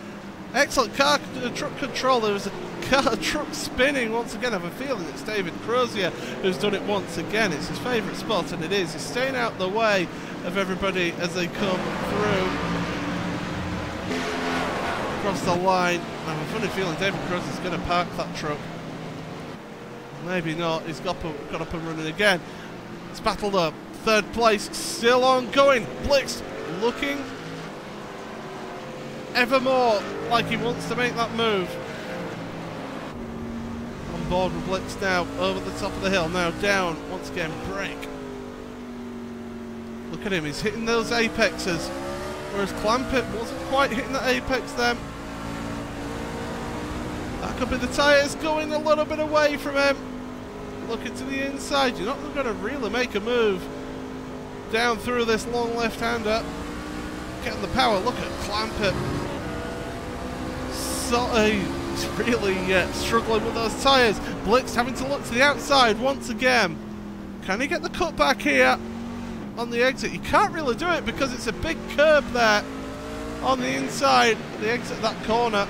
[SPEAKER 1] Excellent truck control. There was a truck spinning once again. I have a feeling it's David Crozier who's done it once again. It's his favourite spot, and it is. He's staying out the way of everybody as they come through across the line. I have a funny feeling David Crozier's going to park that truck. Maybe not. He's got up and running again. It's battled up. Third place still ongoing. Blixt looking ever more like he wants to make that move. On board with Blixt now, over the top of the hill, now down, once again, brake. Look at him, he's hitting those apexes, whereas Clampett wasn't quite hitting the apex then. That could be the tyres going a little bit away from him. Looking to the inside, you're not going to really make a move down through this long left-hander. Getting the power, look at Clampett. So, he's really struggling with those tyres. Blixt having to look to the outside once again. Can he get the cutback here on the exit? You can't really do it because it's a big curb there on the inside, the exit of that corner.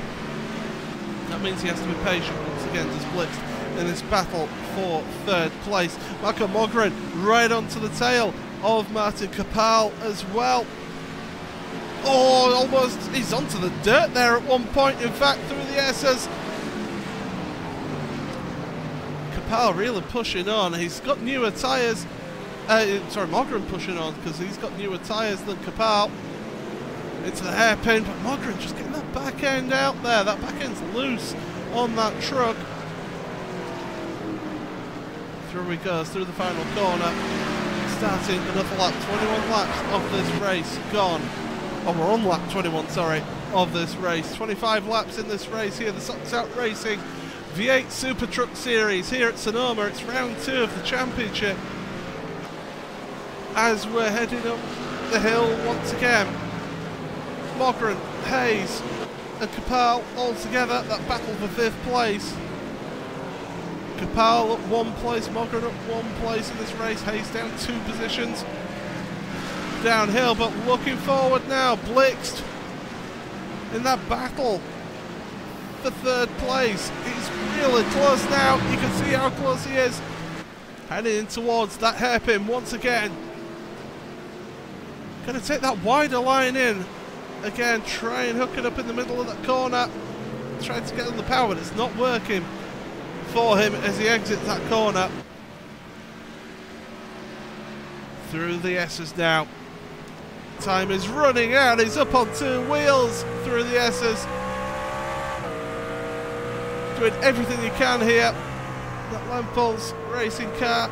[SPEAKER 1] That means he has to be patient once again, does Blixt in this battle for third place. Marco Mogren right onto the tail of Martin Capal as well. Oh, almost, he's onto the dirt there at one point, in fact, through the S's. Capal really pushing on. He's got newer tyres. Sorry, Mogren pushing on because he's got newer tyres than Capal. Into the hairpin, but Mogren just getting that back end out there. That back end's loose on that truck. Through he goes, through the final corner. Starting another lap, 21 laps of this race gone. Oh, we're on lap 21, sorry, of this race. 25 laps in this race here, the Socks Out Racing V8 Super Truck Series here at Sonoma. It's round 2 of the championship. As we're heading up the hill once again. Mogren, Hayes and Capal all together, that battle for 5th place. Capal at 1 place, Mogren at 1 place in this race, Hayes down 2 positions. Downhill, but looking forward now. Blixt in that battle for 3rd place. He's really close now. You can see how close he is. Heading towards that hairpin once again. Going to take that wider line in. Again, try and hook it up in the middle of that corner. Trying to get on the power, but it's not working for him as he exits that corner. Through the S's now. Time is running out. He's up on 2 wheels through the S's. doing everything you can here. That Lampulse racing car.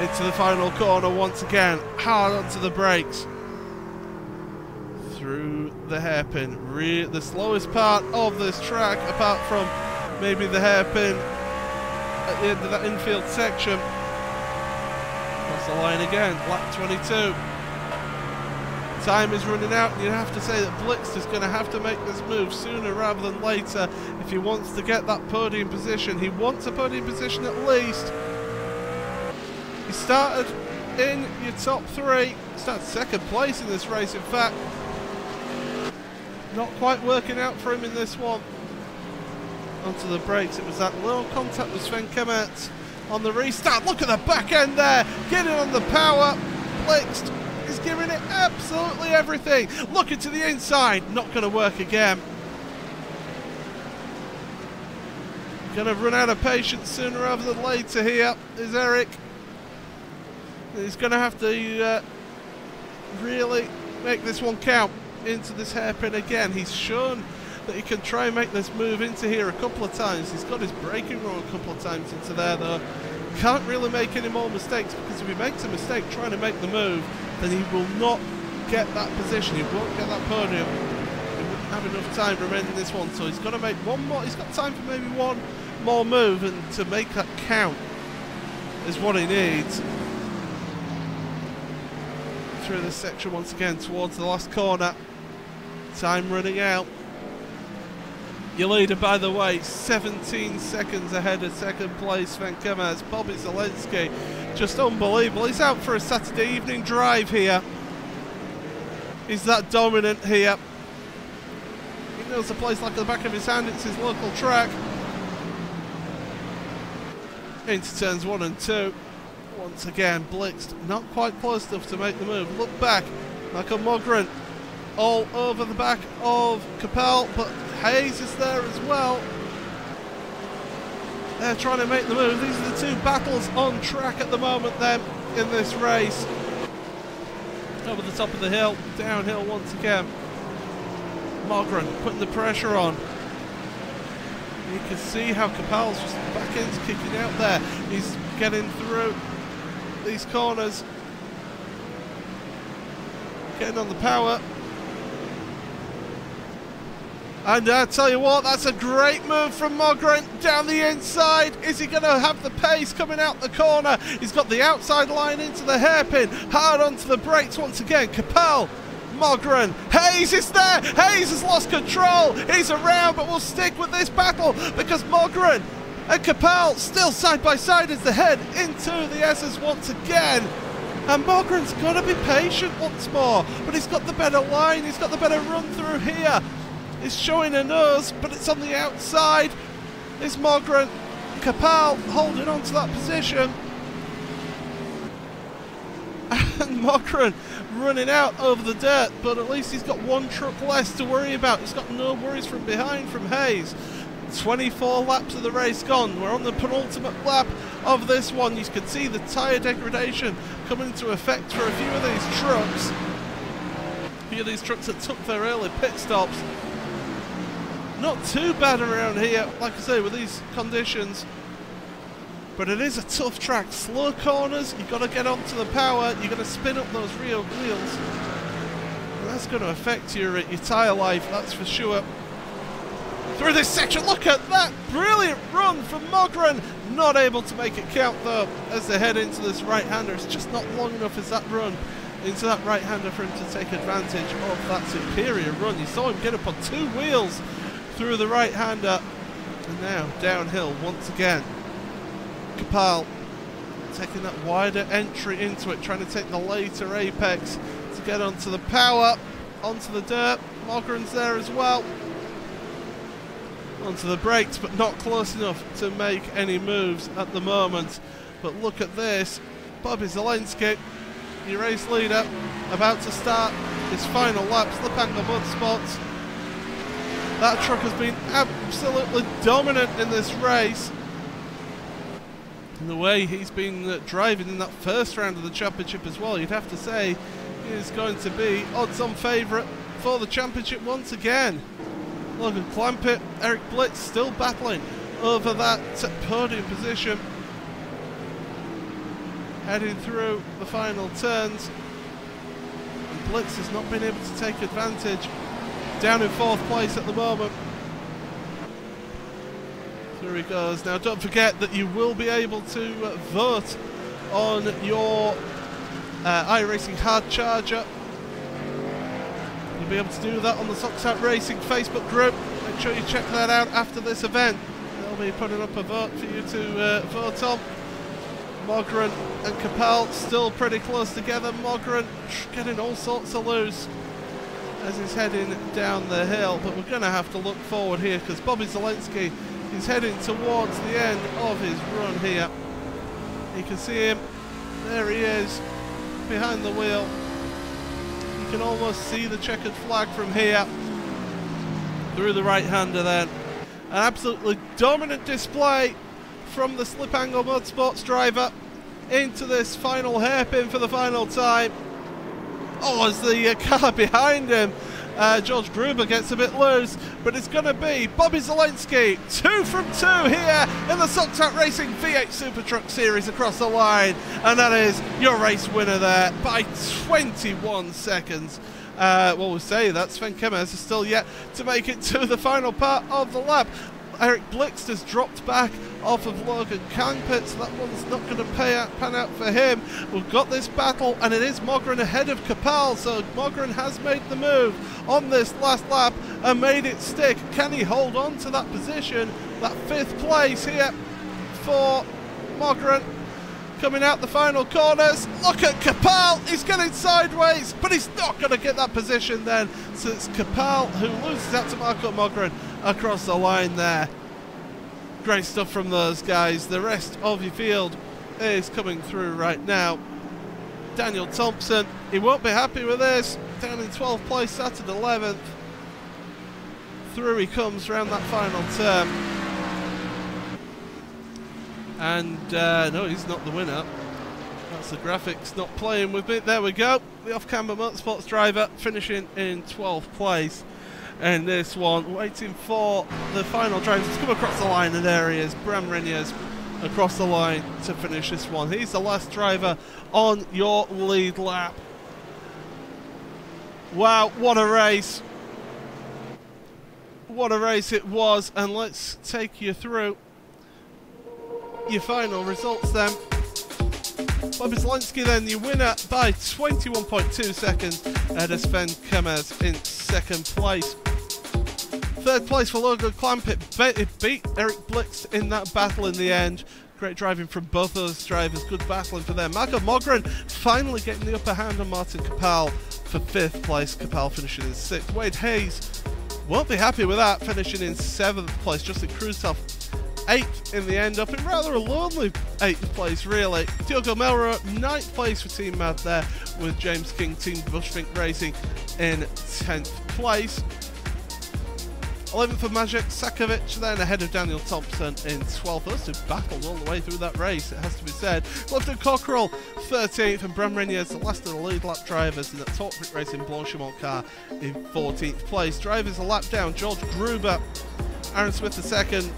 [SPEAKER 1] Into the final corner once again. Hard onto the brakes. Through the hairpin. The slowest part of this track, apart from maybe the hairpin at the end of that infield section. That's the line again. Lap 22. Time is running out, and you have to say that Blixt is going to have to make this move sooner rather than later if he wants to get that podium position. He wants a podium position at least. He started in your top three, started second place in this race in fact. Not quite working out for him in this one. Onto the brakes, it was that little contact with Sven Kemmert on the restart. Look at the back end there, getting on the power. Blixt is giving it absolutely everything. Looking to the inside, not going to work again. Going to run out of patience sooner rather than later here is Eric. He's going to have to really make this one count into this hairpin again. He's shown that he can try and make this move into here a couple of times. He's got his braking wrong a couple of times into there though. Can't really make any more mistakes, because if he makes a mistake trying to make the move, then he will not get that position. He won't get that podium. He wouldn't have enough time remaining in this one, so he's got to make one more. He's got time for maybe one more move, and to make that count is what he needs. Through this section once again towards the last corner. Time running out. Your leader, by the way, 17 seconds ahead of second place, Sven Kemmert. Bobby Zelensky, just unbelievable. He's out for a Saturday evening drive here. He's that dominant here. He knows the place like the back of his hand. It's his local track. Into turns 1 and 2. Once again, Blixt not quite close enough to make the move. Look back, Michael Mogren all over the back of Capel, but Hayes is there as well. They're trying to make the move. These are the two battles on track at the moment then in this race. Over the top of the hill, downhill once again. Mogren putting the pressure on. You can see how Capel's just back end's kicking out there. He's getting through these corners, getting on the power. And I tell you what, that's a great move from Mogren down the inside. Is he going to have the pace coming out the corner? He's got the outside line into the hairpin. Hard onto the brakes once again. Capel, Mogren, Hayes is there. Hayes has lost control. He's around, but we'll stick with this battle because Mogren and Capel still side by side as they head into the S's once again. And Mogren's got to be patient once more, but he's got the better line. He's got the better run through here. It's showing a nose, but it's on the outside. It's Mogren. Capel holding on to that position. And Mogren running out over the dirt, but at least he's got one truck less to worry about. He's got no worries from behind from Hayes. 24 laps of the race gone. We're on the penultimate lap of this one. You can see the tyre degradation coming into effect for a few of these trucks. A few of these trucks that took their early pit stops. Not too bad around here, like I say, with these conditions. But it is a tough track. Slow corners, you've got to get onto the power, you're going to spin up those rear wheels. And that's going to affect your tyre life, that's for sure. Through this section, look at that brilliant run from Mogren. Not able to make it count though, as they head into this right-hander. It's just not long enough as that run into that right-hander for him to take advantage of that superior run. You saw him get up on two wheels through the right-hander, and now downhill once again. Capel taking that wider entry into it, trying to take the later apex to get onto the power, onto the dirt. Mogren's there as well. Onto the brakes, but not close enough to make any moves at the moment. But look at this. Bobby Zelensky, your race leader, about to start his final lap. Slip angle mud spots. That truck has been absolutely dominant in this race. And the way he's been driving in that first round of the championship as well, you'd have to say he is going to be odds-on favourite for the championship once again. Logan Clampett, Eric Blitz still battling over that podium position. Heading through the final turns. And Blitz has not been able to take advantage. Down in 4th place at the moment. Here he goes. Now don't forget that you will be able to vote on your iRacing Hard Charger. You'll be able to do that on the Socks Out Racing Facebook group. Make sure you check that out after this event. They'll be putting up a vote for you to vote on. Mogren and Capel still pretty close together. Mogren getting all sorts of loose as he's heading down the hill, but we're going to have to look forward here because Bobby Zelensky is heading towards the end of his run here. You can see him, there he is, behind the wheel. You can almost see the checkered flag from here, through the right-hander then. An absolutely dominant display from the Slip Angle Motorsports driver into this final hairpin for the final time. Oh, as the car behind him, George Gruber gets a bit loose, but it's going to be Bobby Zelensky, 2 from 2 here in the Socks Out Racing V8 SuperTruck Series across the line, and that is your race winner there by 21 seconds. Well, we'll say that Sven Kemmers is still yet to make it to the final part of the lap. Eric Blitz has dropped back off of Logan Clampett, so that one's not going to pan out for him. We've got this battle, and it is Mogren ahead of Capel, so Mogren has made the move on this last lap and made it stick. Can he hold on to that position? That 5th place here for Mogren. Coming out the final corners, look at Capel, he's getting sideways, but he's not going to get that position then, so it's Capel who loses out to Marco Mogren across the line there. Great stuff from those guys. The rest of your field is coming through right now. Daniel Thompson, he won't be happy with this, down in 12th place, sat at 11th. Through he comes around that final turn. And no, he's not the winner. That's the graphics not playing with me. There we go. The off-camber Motorsports driver finishing in 12th place. And this one, waiting for the final drivers to come across the line, and there he is, Bram Reniers across the line to finish this one. He's the last driver on your lead lap. Wow, what a race. What a race it was, and let's take you through your final results then. Bobby Zelensky then your winner by 21.2 seconds, ahead of Sven Kemmers in 2nd place. 3rd place for Logan Clampett. It beat Eric Blitz in that battle in the end. Great driving from both those drivers, good battling for them. Marco Mogren finally getting the upper hand on Martin Capel for 5th place. Capel finishing in 6th. Wade Hayes won't be happy with that, finishing in 7th place. Justin Krusov 8th in the end, up in rather a lonely 8th place really. Diogo Melro 9th place for Team Mad there, with James King Team Bushfink Racing in 10th place. 11th for Maciej Sakovic, then ahead of Daniel Thompson in 12th. Those two battled all the way through that race, it has to be said. Clifton Cockrell 13th, and Bram Reniers, the last of the lead lap drivers in that Torque Racing Blanchimont car, in 14th place. Drivers a lap down, George Gruber, Aaron Smith II,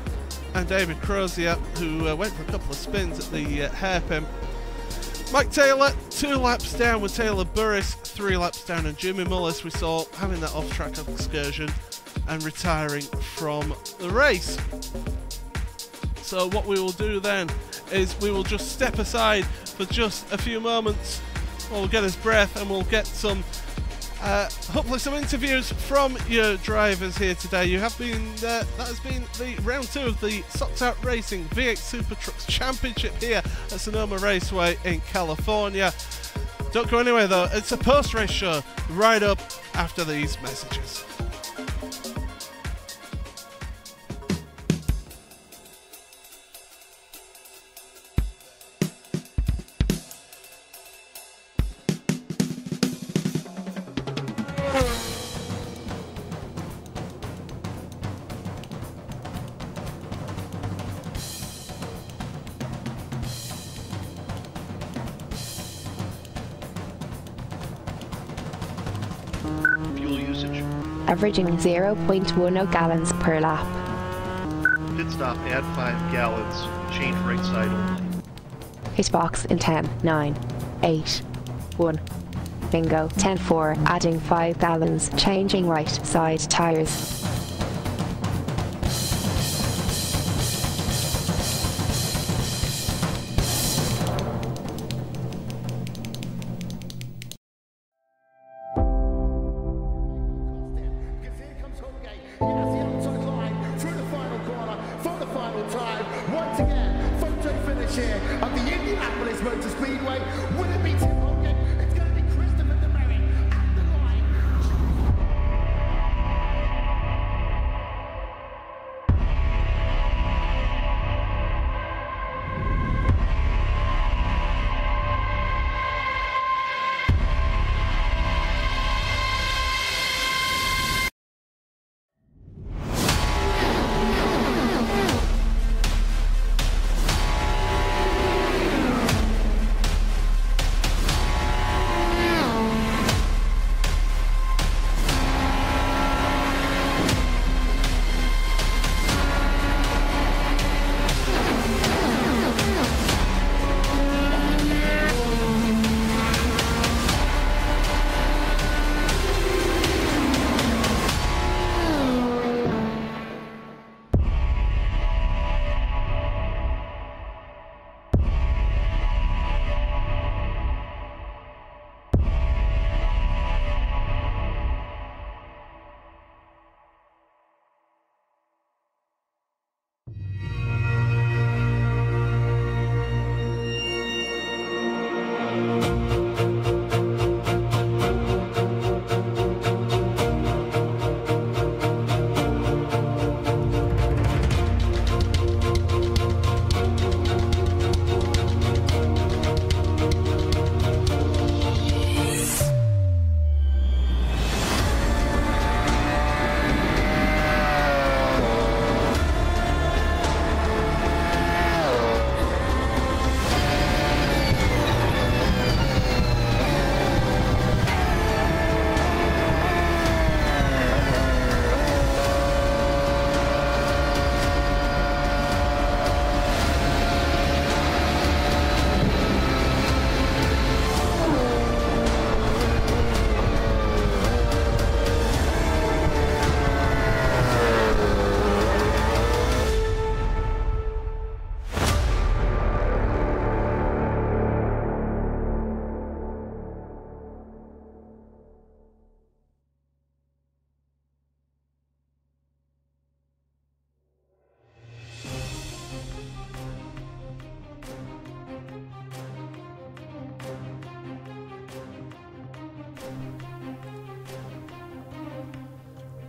[SPEAKER 1] and David Crozier, who went for a couple of spins at the hairpin. Mike Taylor 2 laps down with Taylor Burris, 3 laps down, and Jimmy Mullis we saw having that off-track excursion and retiring from the race. So what we will do then is we will just step aside for just a few moments while we'll get his breath, and we'll get some hopefully some interviews from your drivers here today. You have been that has been the round 2 of the Socks Out Racing V8 SuperTrucks Championship here at Sonoma Raceway in California. Don't go anywhere though, it's a post-race show right up after these messages.
[SPEAKER 2] Fuel usage.
[SPEAKER 3] averaging 0.10 gallons per lap.
[SPEAKER 2] Pit stop, add 5 gallons, change right side only.
[SPEAKER 3] Hitbox in 10, 9, 8, 1. Bingo. 10-4, adding 5 gallons, changing right side tyres.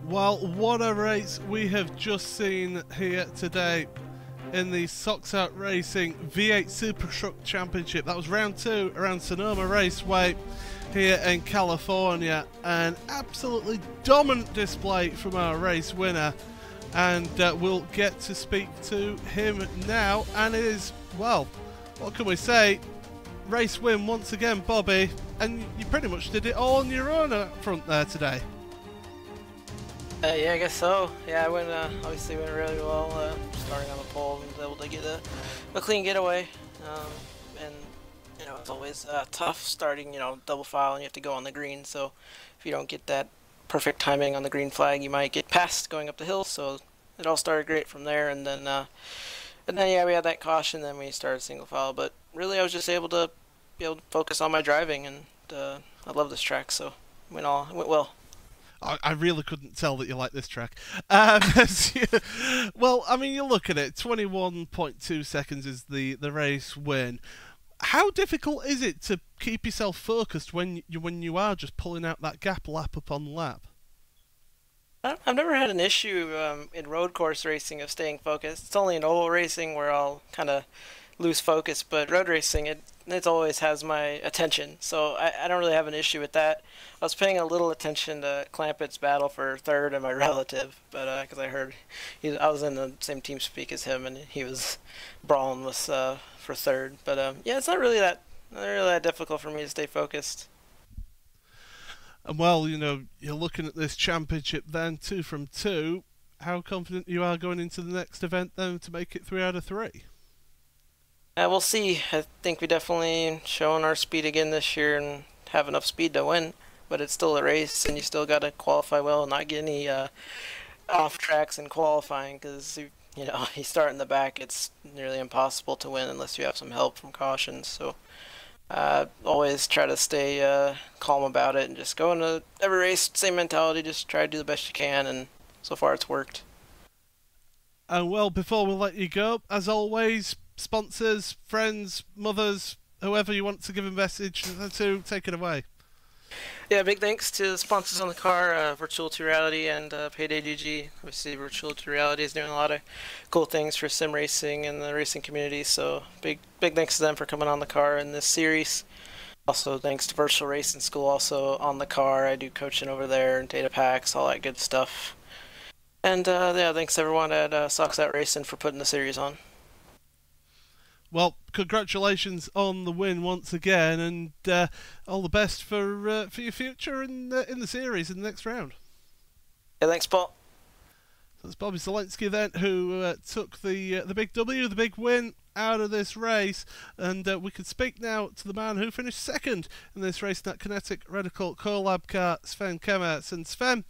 [SPEAKER 1] Well, what a race we have just seen here today in the Socks Out Racing V8 Super Truck Championship. That was round 2 around Sonoma Raceway here in California. An absolutely dominant display from our race winner, and we'll get to speak to him now. And it is, well, what can we say? Race win once again, Bobby, and you pretty much did it all on your own up front there today.
[SPEAKER 4] Yeah, I guess so. Yeah, I went, obviously went really well, starting on the pole and was able to get a clean getaway. And, you know, it's always tough starting, you know, double file and you have to go on the green. So if you don't get that perfect timing on the green flag, you might get passed going up the hill. So it all started great from there. And then yeah, we had that caution, then we started single file. But really, I was just able to focus on my driving, and I love this track, so it went well.
[SPEAKER 1] I really couldn't tell that you like this track. Well, I mean, you look at it, 21.2 seconds is the race win. How difficult is it to keep yourself focused when you are just pulling out that gap lap upon lap?
[SPEAKER 4] I've never had an issue in road course racing of staying focused. It's only in oval racing where I'll kind of lose focus, but road racing, it always has my attention, so I don't really have an issue with that. I was paying a little attention to Clampett's battle for third and my relative, but because I heard I was in the same team speak as him, and he was brawling with for third. But yeah, it's not really that difficult for me to stay focused.
[SPEAKER 1] And well, you know, you're looking at this championship then, 2 from 2. How confident you are going into the next event then to make it 3 out of 3?
[SPEAKER 4] We'll see. I think we definitely shown our speed again this year and have enough speed to win. But it's still a race, and you still got to qualify well and not get any off tracks in qualifying, because you know, you start in the back, it's nearly impossible to win unless you have some help from cautions. So always try to stay calm about it and just go into every race, same mentality, just try to do the best you can, and so far it's worked.
[SPEAKER 1] And well, before we let you go, as always, sponsors, friends, mothers, whoever you want to give a message to, take it away.
[SPEAKER 4] Yeah, big thanks to the sponsors on the car, Virtual Reality and Payday GG. Obviously, Virtual Reality is doing a lot of cool things for sim racing and the racing community, so big thanks to them for coming on the car in this series. Also, thanks to Virtual Racing School, also on the car. I do coaching over there and data packs, all that good stuff. And yeah, thanks everyone at Socks Out Racing for putting the series on.
[SPEAKER 1] Well, congratulations on the win once again, and all the best for your future in the series in the next round.
[SPEAKER 4] Yeah, thanks, Paul.
[SPEAKER 1] So it's Bobby Zelensky then who took the big W, the big win out of this race, and we can speak now to the man who finished second in this race, that Kinetic Radical Collab car, Sven Kemmerts. And Sven,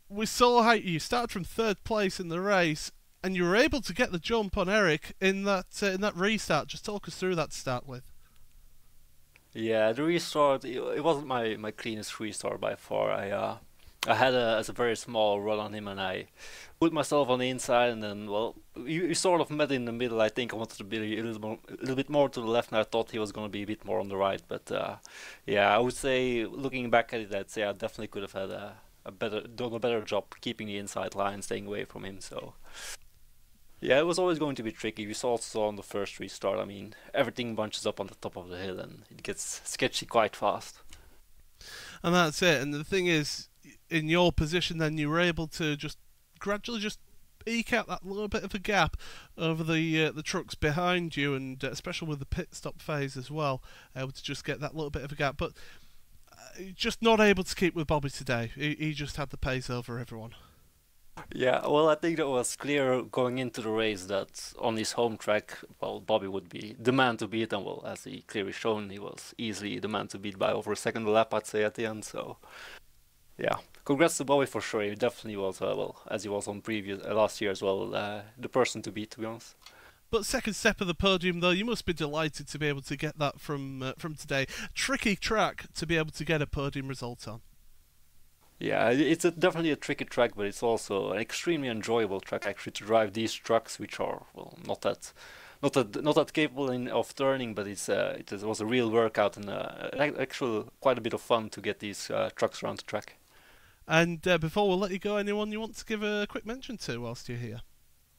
[SPEAKER 1] we saw how you started from 3rd place in the race, and you were able to get the jump on Eric in that restart. Just talk us through that to start with.
[SPEAKER 5] Yeah, the restart, it wasn't my cleanest restart by far. I had a very small run on him, and I put myself on the inside, and then, well, you sort of met in the middle. I think I wanted to be a little bit more to the left, and I thought he was going to be a bit more on the right. But yeah, I would say, looking back at it, I'd say I definitely could have had done a better job keeping the inside line, staying away from him. So yeah, it was always going to be tricky. We also saw on the first restart, I mean, everything bunches up on the top of the hill and it gets sketchy quite fast.
[SPEAKER 1] And that's it. And the thing is, in your position then, you were able to just gradually just eke out that little bit of a gap over the trucks behind you, and especially with the pit stop phase as well, able to just get that little bit of a gap. But just not able to keep with Bobby today. He just had the pace over everyone.
[SPEAKER 5] Yeah, well, I think that was clear going into the race that on his home track, well, Bobby would be the man to beat, and well, as he clearly shown, he was easily the man to beat by over a second lap, I'd say, at the end. So yeah, congrats to Bobby for sure. He definitely was, well, as he was on last year as well, the person to beat, to be honest.
[SPEAKER 1] But second step of the podium, though, you must be delighted to be able to get that from today. Tricky track to be able to get a podium result on.
[SPEAKER 5] Yeah, it's definitely a tricky track, but it's also an extremely enjoyable track actually to drive these trucks, which are, well, not that capable of turning, but it was a real workout and actually quite a bit of fun to get these trucks around the track.
[SPEAKER 1] And before we let you go, anyone you want to give a quick mention to whilst you're here?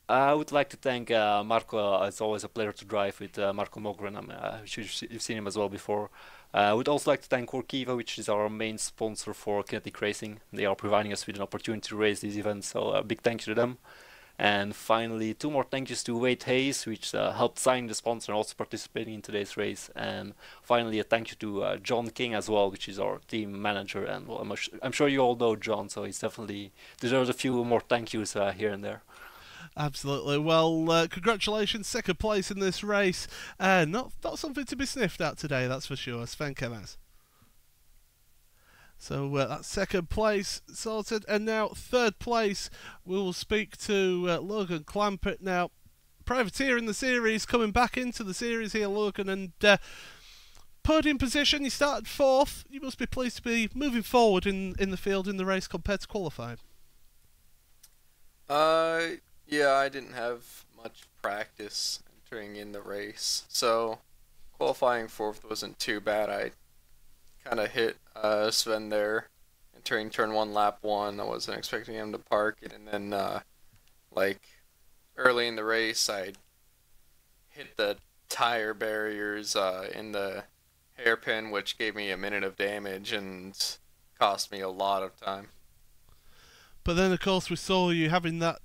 [SPEAKER 5] I would like to thank Marco. It's always a pleasure to drive with Marco Mogren. You've seen him as well before. I would also like to thank Workiva, which is our main sponsor for Kinetic Racing. They are providing us with an opportunity to race these events, so a big thank you to them. And finally, 2 more thank yous to Wade Hayes, which helped sign the sponsor and also participating in today's race. And finally, a thank you to John King as well, which is our team manager. And well, I'm sure you all know John, so he's definitely deserves a few more thank yous here and there.
[SPEAKER 1] Absolutely. Well, congratulations, second place in this race. Not something to be sniffed at today, that's for sure. Sven Kemmerts. So that's second place sorted, and now third place. We will speak to Logan Clampett now. Privateer in the series, coming back into the series here, Logan, and podium position. You started 4th. You must be pleased to be moving forward in the field in the race compared to qualifying.
[SPEAKER 6] Yeah, I didn't have much practice entering in the race, so qualifying 4th wasn't too bad. I kind of hit Sven there entering turn 1, lap 1. I wasn't expecting him to park it, and then like early in the race, I hit the tire barriers in the hairpin, which gave me a minute of damage and cost me a lot of time.
[SPEAKER 1] But then, of course, we saw you having that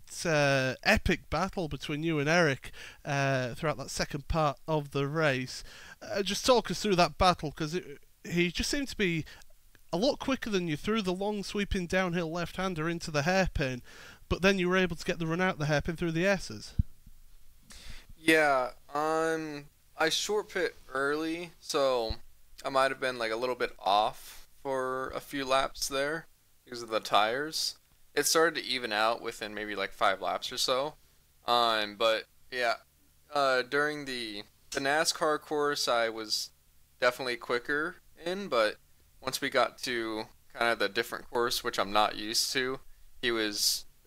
[SPEAKER 1] epic battle between you and Eric throughout that second part of the race. Just talk us through that battle, because he just seemed to be a lot quicker than you threw the long sweeping downhill left-hander into the hairpin, but then you were able to get the run out the hairpin through the S's.
[SPEAKER 6] Yeah, I short pit early, so I might have been like a little bit off for a few laps there because of the tires. It started to even out within maybe like 5 laps or so. But yeah, during the NASCAR course, I was definitely quicker in, but once we got to kind of the different course, which I'm not used to,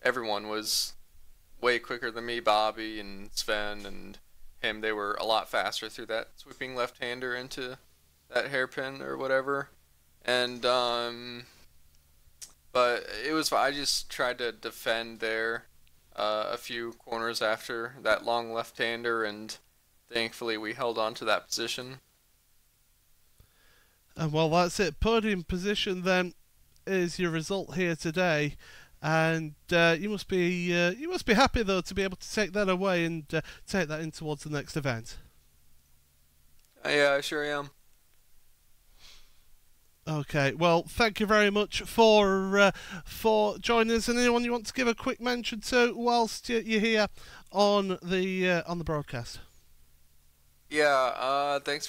[SPEAKER 6] everyone was way quicker than me. Bobby and Sven and him, they were a lot faster through that sweeping left-hander into that hairpin or whatever. And but I just tried to defend there a few corners after that long left-hander, and thankfully we held on to that position.
[SPEAKER 1] And well, that's it. Podium position then is your result here today, and you must be happy though to be able to take that away and take that in towards the next event.
[SPEAKER 6] Yeah, I sure am.
[SPEAKER 1] Okay, well, thank you very much for joining us. And anyone you want to give a quick mention to whilst you're here on the broadcast?
[SPEAKER 6] Yeah, thanks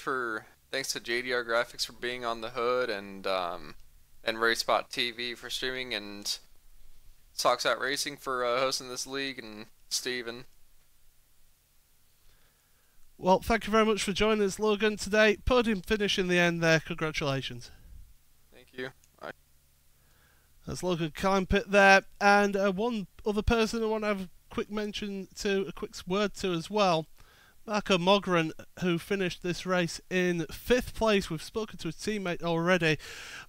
[SPEAKER 6] to JDR Graphics for being on the hood, and RaceSpot TV for streaming, and Socks Out Racing for hosting this league, and Steven.
[SPEAKER 1] Well, thank you very much for joining us, Logan, today. Podium finish in the end there. Congratulations.
[SPEAKER 6] Thank you. Bye.
[SPEAKER 1] That's Logan Climpit there, and one other person I want to have a quick word to as well. Marco Mogren, who finished this race in 5th place. We've spoken to his teammate already,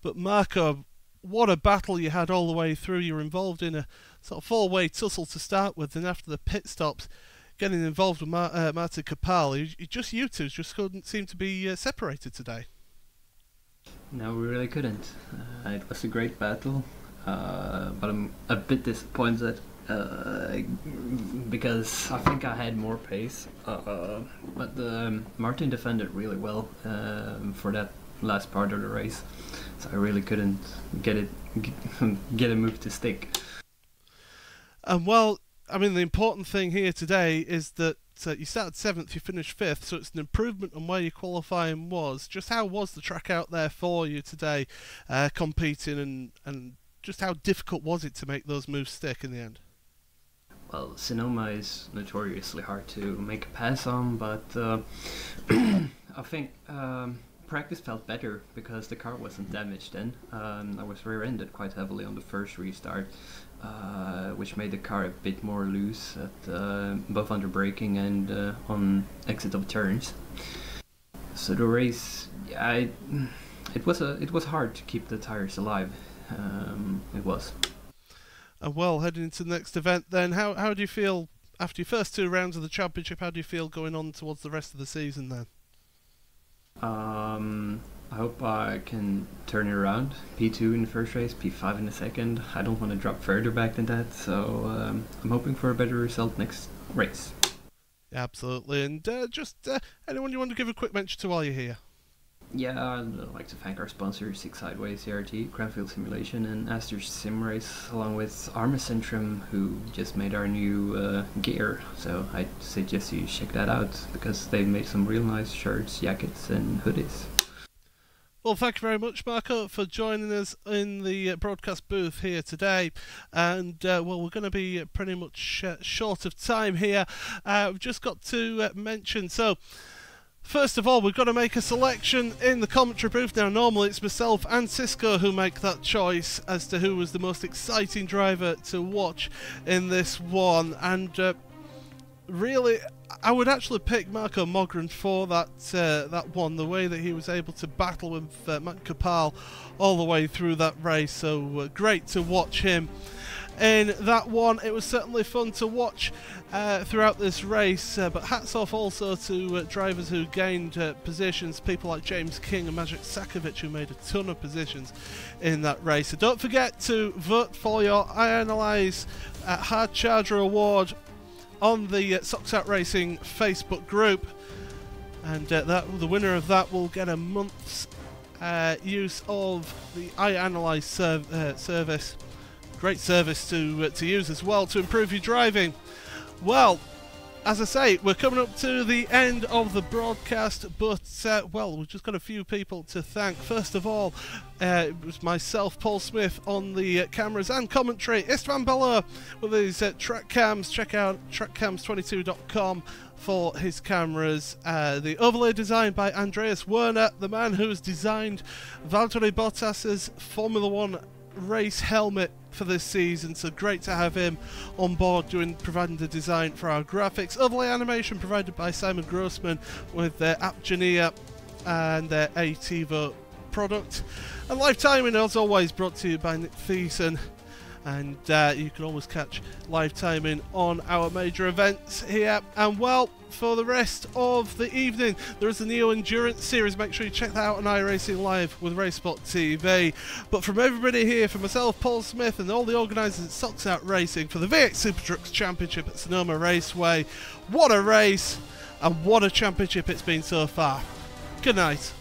[SPEAKER 1] but Marco, what a battle you had all the way through. You were involved in a sort of 4-way tussle to start with, and after the pit stops, getting involved with Martin Capal, you two just couldn't seem to be separated today.
[SPEAKER 7] No, we really couldn't. It was a great battle, but I'm a bit disappointed because I think I had more pace, but Martin defended really well for that last part of the race, so I really couldn't get a move to stick.
[SPEAKER 1] And well, I mean, the important thing here today is that you started 7th, you finished 5th, so it's an improvement on where your qualifying was. Just how was the track out there for you today, competing, and just how difficult was it to make those moves stick in the end?
[SPEAKER 7] Well, Sonoma is notoriously hard to make a pass on, but I think practice felt better because the car wasn't damaged then. I was rear-ended quite heavily on the first restart, which made the car a bit more loose at both under braking and on exit of turns. So the race, yeah, it was hard to keep the tires alive. It was.
[SPEAKER 1] And well, heading into the next event then, how do you feel after your first 2 rounds of the championship? How do you feel going on towards the rest of the season then?
[SPEAKER 7] I hope I can turn it around. P2 in the first race, P5 in the second. I don't want to drop further back than that, so I'm hoping for a better result next race.
[SPEAKER 1] Yeah, absolutely. And anyone you want to give a quick mention to while you're here?
[SPEAKER 7] Yeah, I'd like to thank our sponsors, Six Sideways, CRT, Cranfield Simulation, and Astor's Sim Race, along with Arma Centrum, who just made our new gear. So I suggest you check that out, because they've made some real nice shirts, jackets, and hoodies.
[SPEAKER 1] Well, thank you very much, Marco, for joining us in the broadcast booth here today. And, well, we're going to be pretty much short of time here. We've just got to mention, so... First of all, we've got to make a selection in the commentary booth. Now, normally it's myself and Cisco who make that choice as to who was the most exciting driver to watch in this one. And really, I would actually pick Marco Mogren for that one, the way that he was able to battle with Matt Capal all the way through that race. So great to watch him in that one. It was certainly fun to watch throughout this race, but hats off also to drivers who gained positions, people like James King and Magic Sakovic, who made a ton of positions in that race. So don't forget to vote for your iAnalyze Hard Charger Award on the Socks Out Racing Facebook group, and the winner of that will get a month's use of the iAnalyze service. Great service to use as well to improve your driving. Well, as I say, we're coming up to the end of the broadcast, but, well, we've just got a few people to thank. First of all, it was myself, Paul Smith, on the cameras and commentary. Istvan Bello with his track cams. Check out trackcams22.com for his cameras. The overlay design by Andreas Werner, the man who has designed Valtteri Bottas's Formula 1 race helmet for this season, so great to have him on board providing the design for our graphics. Overlay animation provided by Simon Grossman with their AppGenia and their ATEVO product. And live timing, as always, brought to you by Nick Thiessen. And you can always catch live timing on our major events here. And well, for the rest of the evening, there is the Neo Endurance Series. Make sure you check that out on iRacing Live with RaceSpot TV. But from everybody here, from myself, Paul Smith, and all the organisers at Socks Out Racing for the V8 SuperTrucks Championship at Sonoma Raceway, what a race and what a championship it's been so far. Good night.